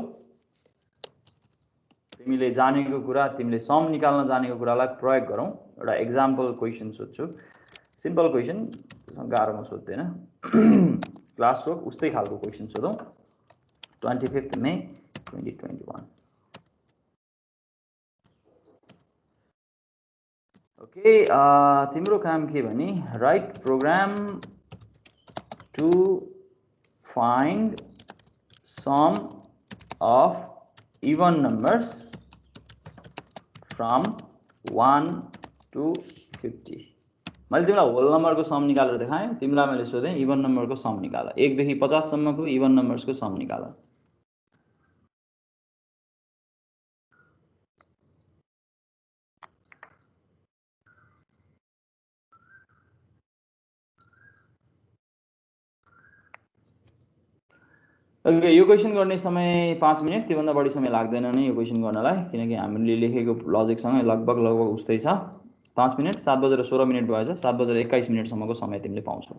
तिमीले जानेको कुरा, तिमीले सम निकाल्न जानेको कुरालाई प्रयोग गरौँ। एउटा एक्जाम्पल क्वेसन सोध्छु, सिम्पल क्वेसन, गाह्रोमा सोध्दैन। क्लास वर्क उस्तै खालको क्वेसन सोधौँ। 25 मे 2021। ओके, तिम्रो काम के भने write program to find sum of even numbers from 1 to 50। मैले तिमीलाई होल नम्बरको सम निकालेर देखाएँ, तिमीलाई मैले सोधेँ इवन नम्बरको सम निकाल, 1 देखि 50 सम्मको इवन नम्बर्सको सम निकाल। ओके, यो क्वेसन गर्ने समय 5 मिनट, त्योभन्दा बढी समय लाग्दैन नै यो क्वेसन गर्नलाई, किनकि हामीले लेखेको लजिकसँग लगभग उस्तै छ। 5 मिनट, 7:16 भएछ, 7:21 समय तिमीले पाउँछौ।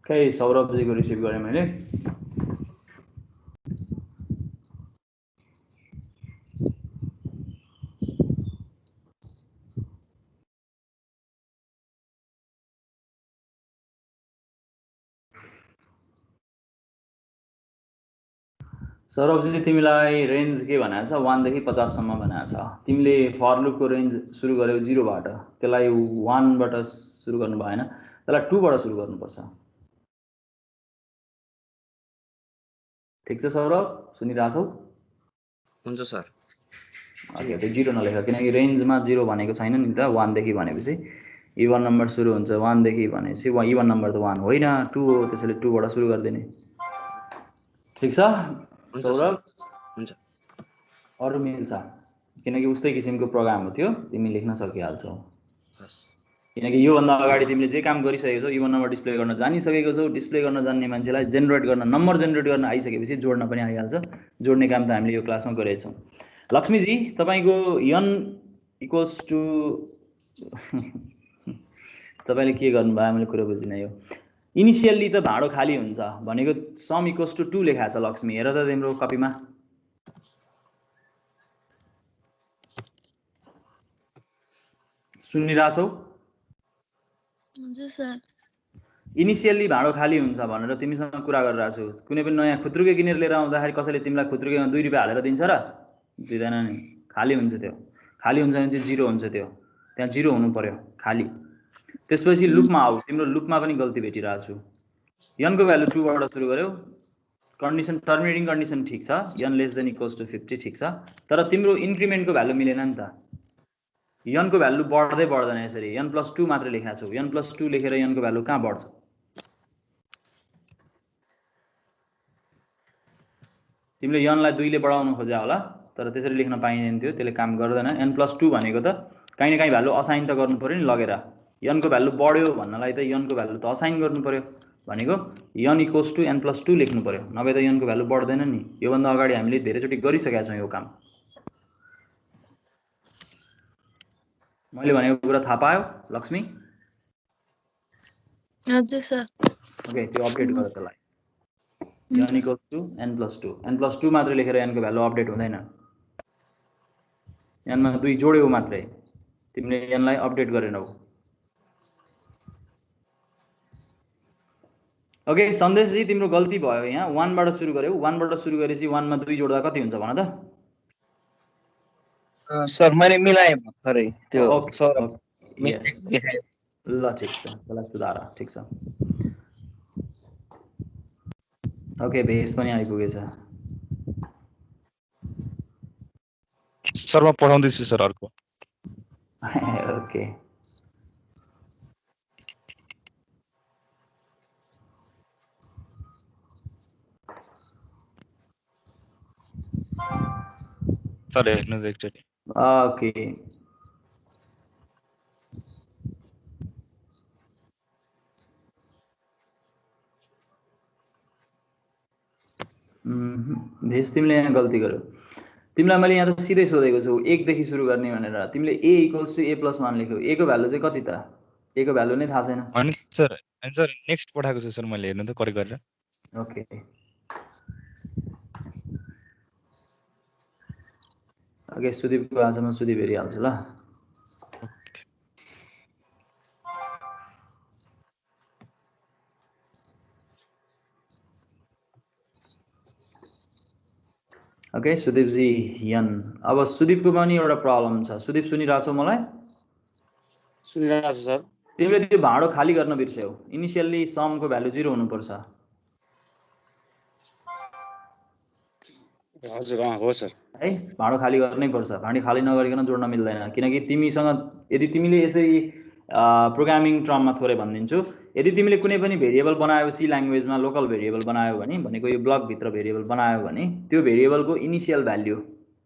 खै सौरभजीको रिसिभ गरेँ मैले। सौरभजी तिमीलाई रेन्ज के भनेको छ? 1 देखि 50 सम्म भनेको छ। तिमीले फर लुपको रेन्ज सुरु गर्यौ 0 बाट, त्यसलाई 1 बाट सुरु गर्नु भएन, त्यसलाई 2 बाट सुरु गर्नुपर्छ। ठीक छ सौरभ, सुनिरहेछौ? हुन्छ सर। ओके, त्यो 0 नलेख, किनकि रेन्जमा 0 भनेको छैन नि त। 1 देखि भनेपछि इभन नम्बर सुरु हुन्छ 1 देखि भनेपछि इभन नम्बर त 1 होइन, 2 हो, त्यसैले 2 बाट सुरु गरिदिने। ठीक छ सौरभ? हुन्छ। अरु मिल्छ, किनकि उस्तै किसिमको प्रोग्राम हो त्यो, तिमी लेख्न सकिहाल्छौ। किनकि योभन्दा अगाडि तिमीले जे काम गरिसकेको छौ, इभन नम्बर डिस्प्ले गर्न जानिसकेको छौ। डिस्प्ले गर्न जान्ने मान्छेलाई जेनेरेट गर्न, नम्बर जेनेरेट गर्न आइसकेपछि जोड्न पनि आइहाल्छ। जोड्ने काम त हामीले यो क्लासमा गरेछौँ। लक्ष्मीजी, तपाईको n इक्वल्स टु तपाईले के गर्नुभयो मैले कुरा बुझिन। यो इनिशियली त भाडो खाली हुन्छ भनेको सम इक्वल्स टु 2 लेखाएको छ। लक्ष्मी, हेर त तिम्रो कपीमा। सुनिरहेछौ? हुन्छ सर। इनिशियली भाडो खाली हुन्छ भनेर तिमीसँग कुरा गरिरहेको छु। कुनै पनि नयाँ खुद्रुके किनेर लिएर आउँदाखेरि कसैले तिमीलाई खुद्रुकेमा 2 रुपैयाँ हालेर दिन्छ र? दिँदैन नि। खाली हुन्छ त्यो। खाली हुन्छ भने चाहिँ 0 हुन्छ त्यो। त्यहाँ 0 हुनु पर्यो, खाली। त्यसपछि लुपमा आऊ। तिम्रो लुपमा पनि गल्ती भेटिरहेको छु। n को भ्यालु 2 बाट सुरु गर्यौ। कन्डिसन, टर्मिनेटिङ कन्डिसन ठीक छ, n less than equals to 50 ठीक छ, तर तिम्रो इन्क्रिमेन्टको भ्यालु मिलेन नि त। n को भ्यालु बढ्दै बढ्दैन यसरी। n+2 मात्र लेखेको छु। n+2 लेखेर n को भ्यालु कहाँ बढ्छ? तिमीले n लाई 2 ले बढाउन खोज्या होला तर त्यसरी लेख्न पाइँदैन थियो, त्यसले काम गर्दैन। n+2 भनेको त कहीँ न कहीँ भ्यालु असाइन त गर्नु पर्यो नि लगेर। n को भ्यालु बढ्यो भन्नलाई त n को भ्यालु त असाइन गर्नु पर्यो, भनेको n = n+2 लेख्नु पर्यो, नभए त n को भ्यालु बढ्दैन नि। योभन्दा अगाडि हामीले धेरैचोटि गरिसकेका छौँ यो काम। मैले भनेको कुरा थाहा पायो लक्ष्मी? हजुर सर। ओके, त्यो अपडेट गर त्यसलाई। n = n+2, n+2 मात्रै लेखेर n को भ्यालु अपडेट हुँदैन, n मा 2 जोड्यौ मात्रै, तिमीले n लाई अपडेट गरेनौ। ओके सन्देश जी, तिम्रो गल्ती भयो, यहाँ 1 बाट सुरु गर्यौ, 1 बाट सुरु गरेपछि 1 मा 2 जोड्दा कति हुन्छ भन त? सर मैले मिलाएँ भर्खरै त्यो सर यस, देखायो। ल ठिक छ, त्यसलाई सुधार, ठिक छ। ओके भेस पनि आइपुगेछ। सर म पठाउँदैछु सर अर्को। ओके सर हेर्नुहोस् एकचोटि। ओके भेस तिमीले यहाँ गल्ती गर्यौ। तिमीलाई मैले यहाँ त सिधै सोधेको छु 1 देखि सुरु गर्ने भनेर, तिमीले a = a+1 लेख्यौ। a को भ्यालु चाहिँ कति त? a को भ्यालु नै थाहा छैन। अनि सर नेक्स्ट पठाएको छु सर मैले, हेर्नु त करेक्ट गरेर। ओके ओके, सुदीपको आजमा सुदीप हेरिहाल्छ ल। ओके सुदीप जी यन। अब सुदीपको पनि एउटा प्रब्लम छ। सुदीप सुनिरहेछौ मलाई? सुनिरहेको छु सर। तिमीले त्यो भाँडो खाली गर्न बिर्स्यौ। इनिशियल्ली समको भ्यालु 0 हुनुपर्छ। हजुर हो सर। है भाँडो खाली गर्नै पर्छ। भाँडी खाली नगरिकन जोड्न मिल्दैन, किनकि तिमीसँग यदि तिमीले यसरी प्रोग्रामिङ टर्ममा थोरै भनिदिन्छु, यदि तिमीले कुनै पनि भेरिएबल बनायो सी ल्याङ्ग्वेजमा, लोकल भेरिएबल बनायो भने, भनेको यो ब्लकभित्र भेरिएबल बनायो भने, त्यो भेरिएबलको इनिसियल भ्याल्यु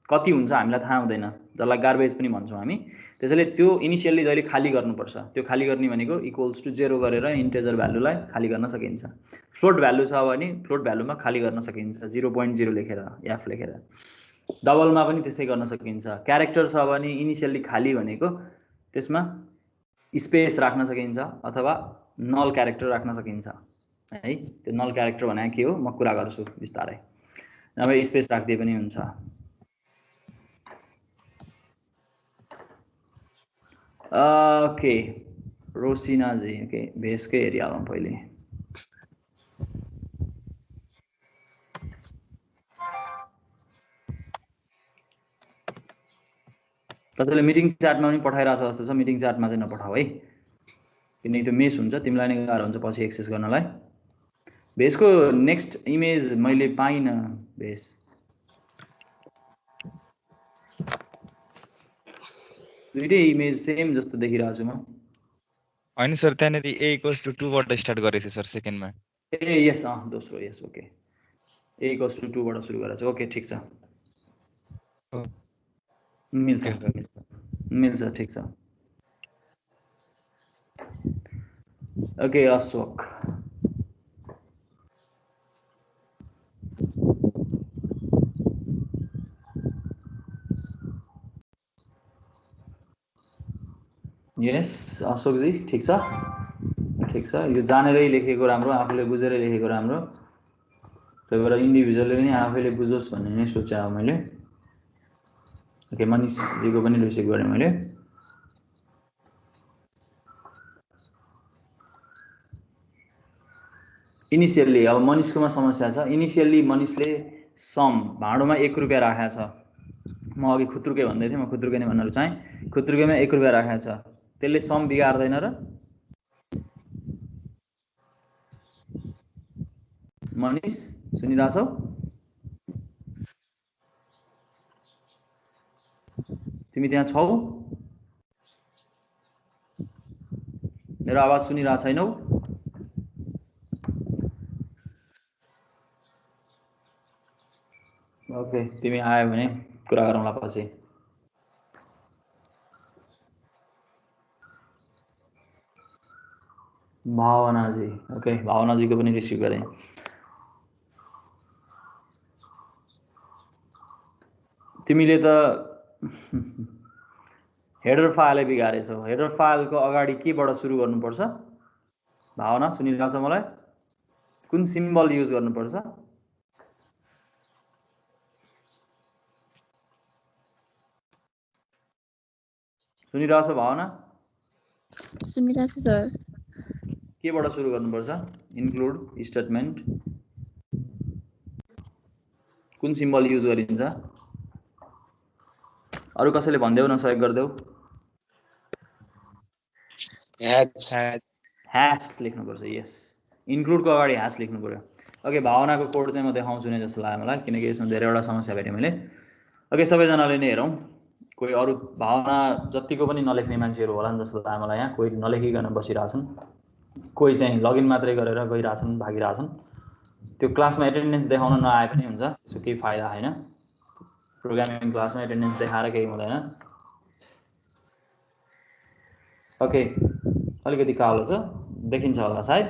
कति हुन्छ हामीलाई थाहा हुँदैन, जसलाई गार्बेज पनि भन्छौँ हामी। त्यसैले त्यो इनिसियल्ली जहिले खाली गर्नुपर्छ। त्यो खाली गर्ने भनेको =0 गरेर इन्टिजर भ्यालुलाई खाली गर्न सकिन्छ। फ्लोट भ्यालु छ भने फ्लोट भ्यालुमा खाली गर्न सकिन्छ, 0.0 लेखेर, f लेखेर। डबलमा पनि त्यसै गर्न सकिन्छ। क्यारेक्टर छ भने इनिसियल्ली खाली भनेको त्यसमा स्पेस राख्न सकिन्छ अथवा नल क्यारेक्टर राख्न सकिन्छ है। त्यो नल क्यारेक्टर भनेको के हो म कुरा गर्छु बिस्तारै, नभए स्पेस राख्दिए पनि हुन्छ। ओके रोसिना जी, ओके भेसकै हेरिहालौँ पहिले। कसैले मिटिङ च्याटमा पनि पठाइरहेछ जस्तो छ, मिटिङ च्याटमा चाहिँ नपठाऊ है, किनकि त्यो मिस हुन्छ, तिमीलाई नै गाह्रो हुन्छ पछि एक्सेस गर्नलाई। भेसको नेक्स्ट इमेज मैले पाइनँ भेस। दुईटै इमेज सेम जस्तो देखिरहेको छु म। होइन सर त्यहाँनिर a = 2 बाट स्टार्ट गरेको सर सेकेन्डमा। ए यस दोस्रो यस। ओके a = 2 बाट सुरु गरेछ। ओके ठिक छ, मिल्छ मिल्छ मिल्छ, ठिक छ। ओके अशोक यस अशोक जी ठिक छ, ठिक छ। यो जानेरै लेखेको राम्रो, आफूले बुझेरै लेखेको राम्रो, त्यही भएर इन्डिभिजुअलले पनि आफैले बुझोस् भन्ने नै सोचे मैले। ओके मनिष जीको पनि रिसिभ गरेँ मैले। इनिसियल्ली अब मनिषकोमा समस्या छ। इनिसियल्ली मनिषले सम भाँडोमा 1 रुपियाँ राखेको छ। म अघि खुत्रुके भन्दै थिएँ, म खुत्रुके नै भन्न रुचाएँ। खुत्रुकेमा 1 रुपियाँ राखेको छ, त्यसले सम बिगार्दैन र? मनिष सुनिरहेछौ? तिमी त्यहाँ छौ? मेरो आवाज सुनिरहेको छैनौ? ओके तिमी आयो भने कुरा गरौँला पछि। भावनाजी ओके भावनाजीको पनि रिसिभ गरेँ। तिमीले त हेडर फाइलै बिगारेछौ। हेडर फाइलको अगाडि केबाट सुरु गर्नुपर्छ भावना सुनिरहेको छ मलाई? कुन सिम्बल युज गर्नुपर्छ? सुनिरहेको छ भावना? सुनिरहेको छु सर। केबाट सुरु गर्नुपर्छ? इन्क्लुड स्टेटमेन्ट कुन सिम्बल युज गरिन्छ? अरु कसैले भन्देऊ न, सहयोग गर्देऊ। ह्यास लेख्नुपर्छ। यस इन्क्लुडको अगाडि ह्यास लेख्नु पर्यो। ओके भावनाको कोड चाहिँ म देखाउँछु नै जस्तो लाग्यो मलाई, किनकि यसमा धेरैवटा समस्या भेटेँ मैले। ओके सबैजनाले नै हेरौँ। कोही अरू भावना जतिको पनि नलेख्ने मान्छेहरू होला नि जस्तो लाग्यो मलाई। यहाँ कोही नलेखिकन बसिरहेछन्, कोही चाहिँ लगइन मात्रै गरेर गइरहेछन्, भागिरहेछन्। त्यो क्लासमा एटेन्डेन्स देखाउन नआए पनि हुन्छ, त्यसको केही फाइदा छैन। प्रोग्रामिङ क्लासमा एटेन्डेन्स देखाएर केही हुँदैन। ओके अलिकति कालो छ, देखिन्छ होला सायद।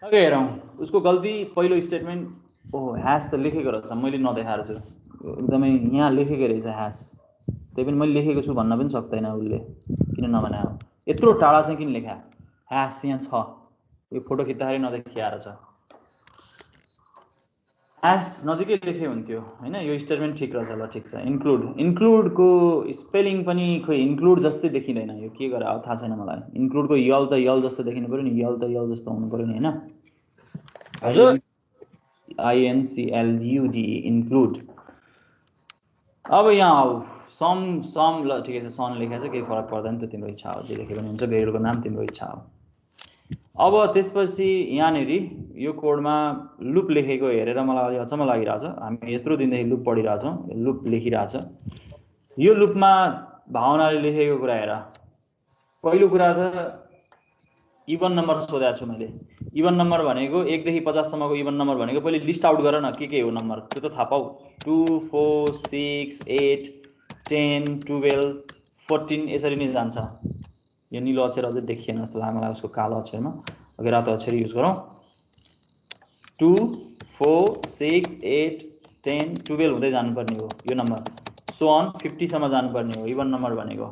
ओके हेरौँ उसको गल्ती। पहिलो स्टेटमेन्ट ओहो ह्यास त लेखेको रहेछ, मैले नदेखाएर छु। एकदमै यहाँ लेखेको रहेछ ह्यास, त्यही पनि मैले लेखेको छु भन्न पनि सक्दैन उसले, किन नभने हो। यत्रो टाढा चाहिँ किन लेखा? ह्यास यहाँ छ, यो फोटो खिच्दाखेरि नदेखिएर छ। ह्यास नजिकै लेखे हुन्थ्यो हैन। यो स्टेटमेन्ट ठिक रहेछ, ल ठिक छ। इन्क्लुडको स्पेलिङ पनि खोइ इन्क्लुड जस्तै देखिँदैन, यो के गरे हो थाहा छैन मलाई। इन्क्लुडको यल त यल जस्तो देखिनु पर्यो नि, यल त यल जस्तो हुनु पर्यो नि हैन। हजुर INCLUD इन्क्लुड। अब यहाँ आऊ सम ल ठिकै छ, सन लेखेको छ, केही फरक पर्दैन, त्यो तिम्रो इच्छा हो, जे लेखे पनि हुन्छ। भेरिएबलको नाम तिम्रो इच्छा हो। अब त्यसपछि यहाँनेरि यो कोडमा लुप लेखेको हेरेर मलाई अलि अचम्म लागिरहेछ। हामी यत्रो दिनदेखि लुप पढिरहेछौँ, लुप लेखिरहेछ। यो लुपमा भावनाले लेखेको कुरा हेर। पहिलो कुरा त इभन नम्बर सोधेको छु मैले। इभन नम्बर भनेको 1 देखि 50 सम्मको इभन नम्बर भनेको पहिले लिस्ट आउट गर न, के हो नम्बर, त्यो त थाहा पाऊ। 2 4 6 8 10 12 14 यसरी नै जान्छ। यो नीलो अक्षर अझै देखिएन जस्तो लाग्यो मलाई उसको कालो अक्षरमा। ओके रातो अक्षर युज गरौँ। 2 4 6 8 10 12 हुँदै जानुपर्ने हो यो नम्बर, सो अन 50 सम्म जानुपर्ने हो इभन नम्बर भनेको।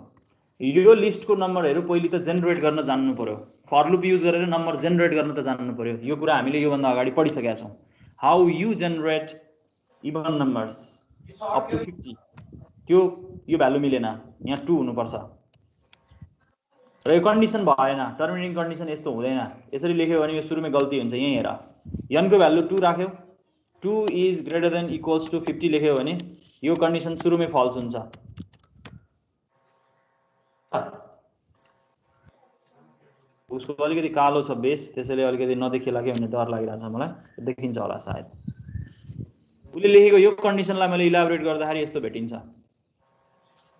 यो लिस्टको नम्बरहरू पहिले त जेनेरेट गर्न जान्नु पर्यो। फर लुप युज गरेर नम्बर जेनेरेट गर्न त जान्नु पर्यो। यो कुरा हामीले योभन्दा अगाडि पढिसकेका छौँ। How you generate even numbers up to 50। त्यो यो भ्यालु मिलेन, यहाँ 2 हुनुपर्छ र यो कन्डिसन भएन। टर्मिनेटिङ कन्डिसन यस्तो हुँदैन। यसरी लेख्यो भने यो सुरुमै गल्ती हुन्छ। यही हेर n को भ्यालु 2 राख्यो, 2 is greater than equals to 50 लेख्यो भने यो कन्डिसन सुरुमै फल्स हुन्छ। उसको अलिकति कालो छ बेस, त्यसैले अलिकति नदेखिएला कि भन्ने डर लागिरहेछ मलाई। देखिन्छ होला सायद। उसले लेखेको यो कन्डिसनलाई मैले इलाबोरेट गर्दाखेरि यस्तो भेटिन्छ,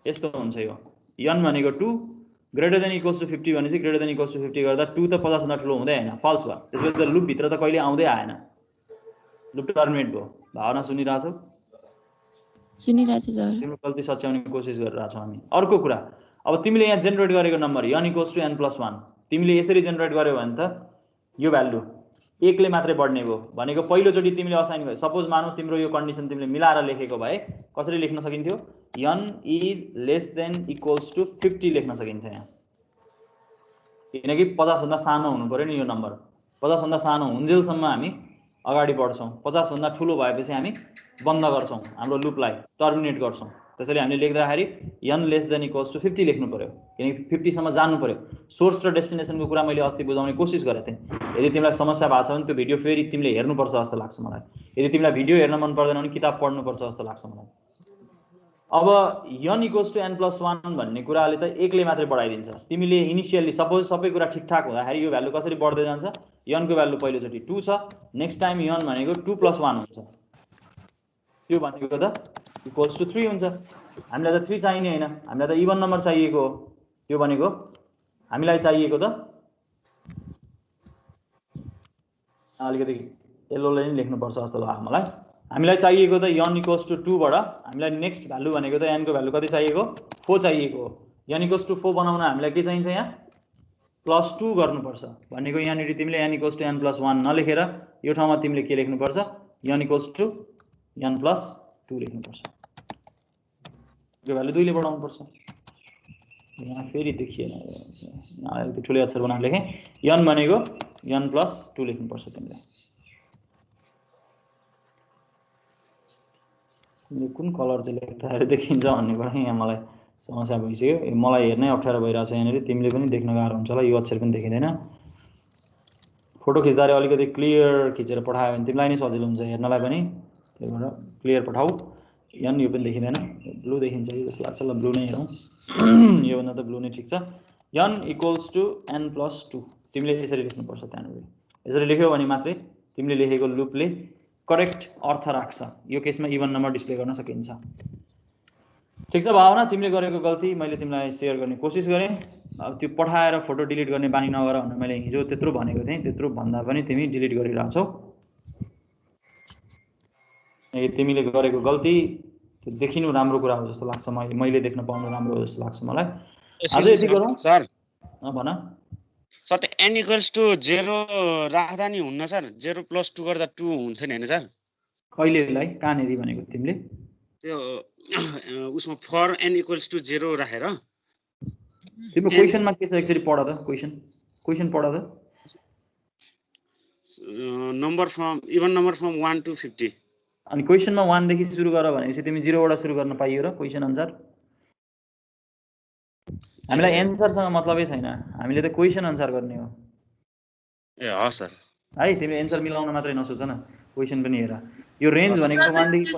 यस्तो हुन्छ। यो n भनेको 2 ग्रेटर देन इक्वल्स टु 50 भने चाहिँ ग्रेटर देन इक्वल्स टु 50 गर्दा 2 त 50 भन्दा ठुलो हुँदै हैन, फल्स भयो। त्यसैले त लुप भित्र त कहिले आउँदै आएन, लुप टर्मिनेट भयो। भावना सुनिरहेछौ? सुनिरहेको छु सर। तिम्रो गल्ती सच्याउने कोसिस गरिरहेछौ हामी। अर्को कुरा, अब तिमीले यहाँ जेनेरेट गरेको number n equals to n+1 तिमीले यसरी जेनेरेट गर्यौ भने त यो भ्यालु 1 ले मात्रै बढ्ने भयो भनेको पहिलोचोटि तिमीले असाइन गर्यो। सपोज मानौ तिम्रो यो कन्डिसन तिमीले मिलाएर लेखेको भए कसरी लेख्न सकिन्थ्यो? n is less than equals to 50 लेख्न सकिन्छ यहाँ, किनकि 50 भन्दा सानो हुनु पर्यो नि यो नम्बर। 50 भन्दा सानो हुन्जेलसम्म हामी अगाडि बढ्छौँ, 50 भन्दा ठुलो भएपछि हामी बन्द गर्छौँ, हाम्रो लुपलाई टर्मिनेट गर्छौँ। त्यसैले हामीले लेख्दाखेरि n less than equals to 50 लेख्नु पर्यो, किनकि 50 सम्म जानु पर्यो। सोर्स र डेस्टिनेसनको कुरा मैले अस्ति बुझाउने कोसिस गरेको थिएँ। यदि तिमीलाई समस्या भएको छ भने त्यो भिडियो फेरि तिमीले हेर्नुपर्छ जस्तो लाग्छ मलाई। यदि तिमीलाई भिडियो हेर्न मन पर्दैन भने किताब पढ्नुपर्छ जस्तो लाग्छ मलाई। अब n इक्वल्स टु n+1 भन्ने कुराले त 1 ले मात्रै बढाइदिन्छ। तिमीले इनिसियली सपोज सबै कुरा ठिकठाक हुँदाखेरि यो भ्यालु कसरी बढ्दै जान्छ? n को भ्यालु पहिलोचोटि 2 छ, नेक्स्ट टाइम n भनेको 2+1 हुन्छ, त्यो भनेको त इक्वल्स टु 3 हुन्छ। हामीलाई त 3 चाहिने हैन, हामीलाई त इभन नम्बर चाहिएको हो। त्यो भनेको हामीलाई चाहिएको त अलिकति येल्लोले नै लेख्नुपर्छ जस्तो लाग्छ मलाई। हामीलाई चाहिएको त n इक्वल्स टु 2 बाट हामीलाई नेक्स्ट भ्यालु भनेको त n को भ्यालु कति चाहिएको 4 चाहिएको हो। n इक्वल्स टु 4 बनाउन हामीलाई के चाहिन्छ यहाँ +2 गर्नुपर्छ भनेको यहाँनिर तिमीले n इक्वल्स टु n + 1 नलेखेर यो ठाउँमा तिमीले के लेख्नुपर्छ n इक्वल्स टु n + 2 लेख्नुपर्छ। यो भ्यालु 2 ले बढाउनु पर्छ। यहाँ फेरि देखिएन, यहाँ अलिकति ठुलै अक्षर बनाएर लेखेँ। n भनेको n + 2 लेख्नुपर्छ तिमीले। तिमीले कुन कलर चाहिँ लेख्दाखेरि देखिन्छ भन्ने कुरा यहाँ मलाई समस्या भइसक्यो। मलाई हेर्नै अप्ठ्यारो भइरहेछ यहाँनिर, तिमीले पनि देख्न गाह्रो हुन्छ होला, यो अक्षर पनि देखिँदैन। फोटो खिच्दाखेरि अलिकति क्लियर खिचेर पठायो भने तिमीलाई नै सजिलो हुन्छ हेर्नलाई पनि, त्यही भएर क्लियर पठाऊ। n यो पनि देखिँदैन, ब्लू देखिन्छ कि जस्तो लाग्छ। ल ब्लू नै हेरौँ, योभन्दा त ब्लू नै ठिक छ। n इक्वल्स टु n + 2 तिमीले यसरी लेख्नुपर्छ। त्यहाँनिर यसरी लेख्यौ भने मात्रै तिमीले लेखेको लुपले करेक्ट अर्थ राख्छ। यो केसमा इभन नम्बर डिस्प्ले गर्न सकिन्छ। ठिक छ भावना, तिमीले गरेको गल्ती मैले तिमीलाई सेयर गर्ने कोसिस गरेँ। अब त्यो पठाएर फोटो डिलिट गर्ने बानी नगर भनेर मैले हिजो त्यत्रो भनेको थिएँ, त्यत्रो भन्दा पनि तिमी डिलिट गरिरहेछौ। तिमीले गरेको गल्ती त्यो देखिनु राम्रो कुरा हो जस्तो लाग्छ, मैले देख्न पाउनु राम्रो हो जस्तो लाग्छ मलाई। आज यति गरौँ सर। भन सर त्यो n इक्वल्स टु 0 राख्दा नि हुन्न सर, 0 + 2 गर्दा 2 हुन्छ नि हैन सर? कहिलेलाई कहाँनेरि भनेको तिमीले त्यो उसमा फर n इक्वल्स टु 0 राखेर तिम्रो क्वेशनमा के छ एकचोटी पढ त। क्वेशन पढ त। Number from even number from 1 to 50। अनि क्वेशनमा 1 देखि सुरु गर भनेपछि तिमी 0 बाट सुरु गर्न पाइयो र क्वेशन अनुसार? हामीलाई एन्सरसँग मतलबै छैन, हामीले त क्वेशन अनुसार गर्ने हो। ए ह सर। है तिमीले एन्सर मिलाउन मात्रै नसोच न, क्वेशन पनि हेर। यो रेन्ज भनेको 1 देखि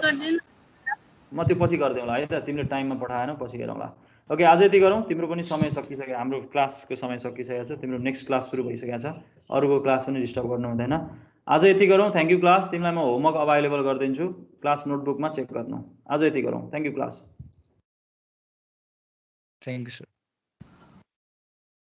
म त्यो पछि गर्दिउँला है त, तिमीले टाइममा पठाएन पछि हेरौँला। ओके आज यति गरौँ, तिम्रो पनि समय सकिसक्यो, हाम्रो क्लासको समय सकिसकेको छ, तिम्रो नेक्स्ट क्लास सुरु भइसकेको छ, अरूको क्लास पनि डिस्टर्ब गर्नु हुँदैन। आज यति गरौँ, थ्याङ्क यू क्लास। तिमीलाई म होमवर्क अभाइलेबल गरिदिन्छु, क्लास नोटबुकमा चेक गर्नु। आज यति गरौँ, thank you class. Thank you sir.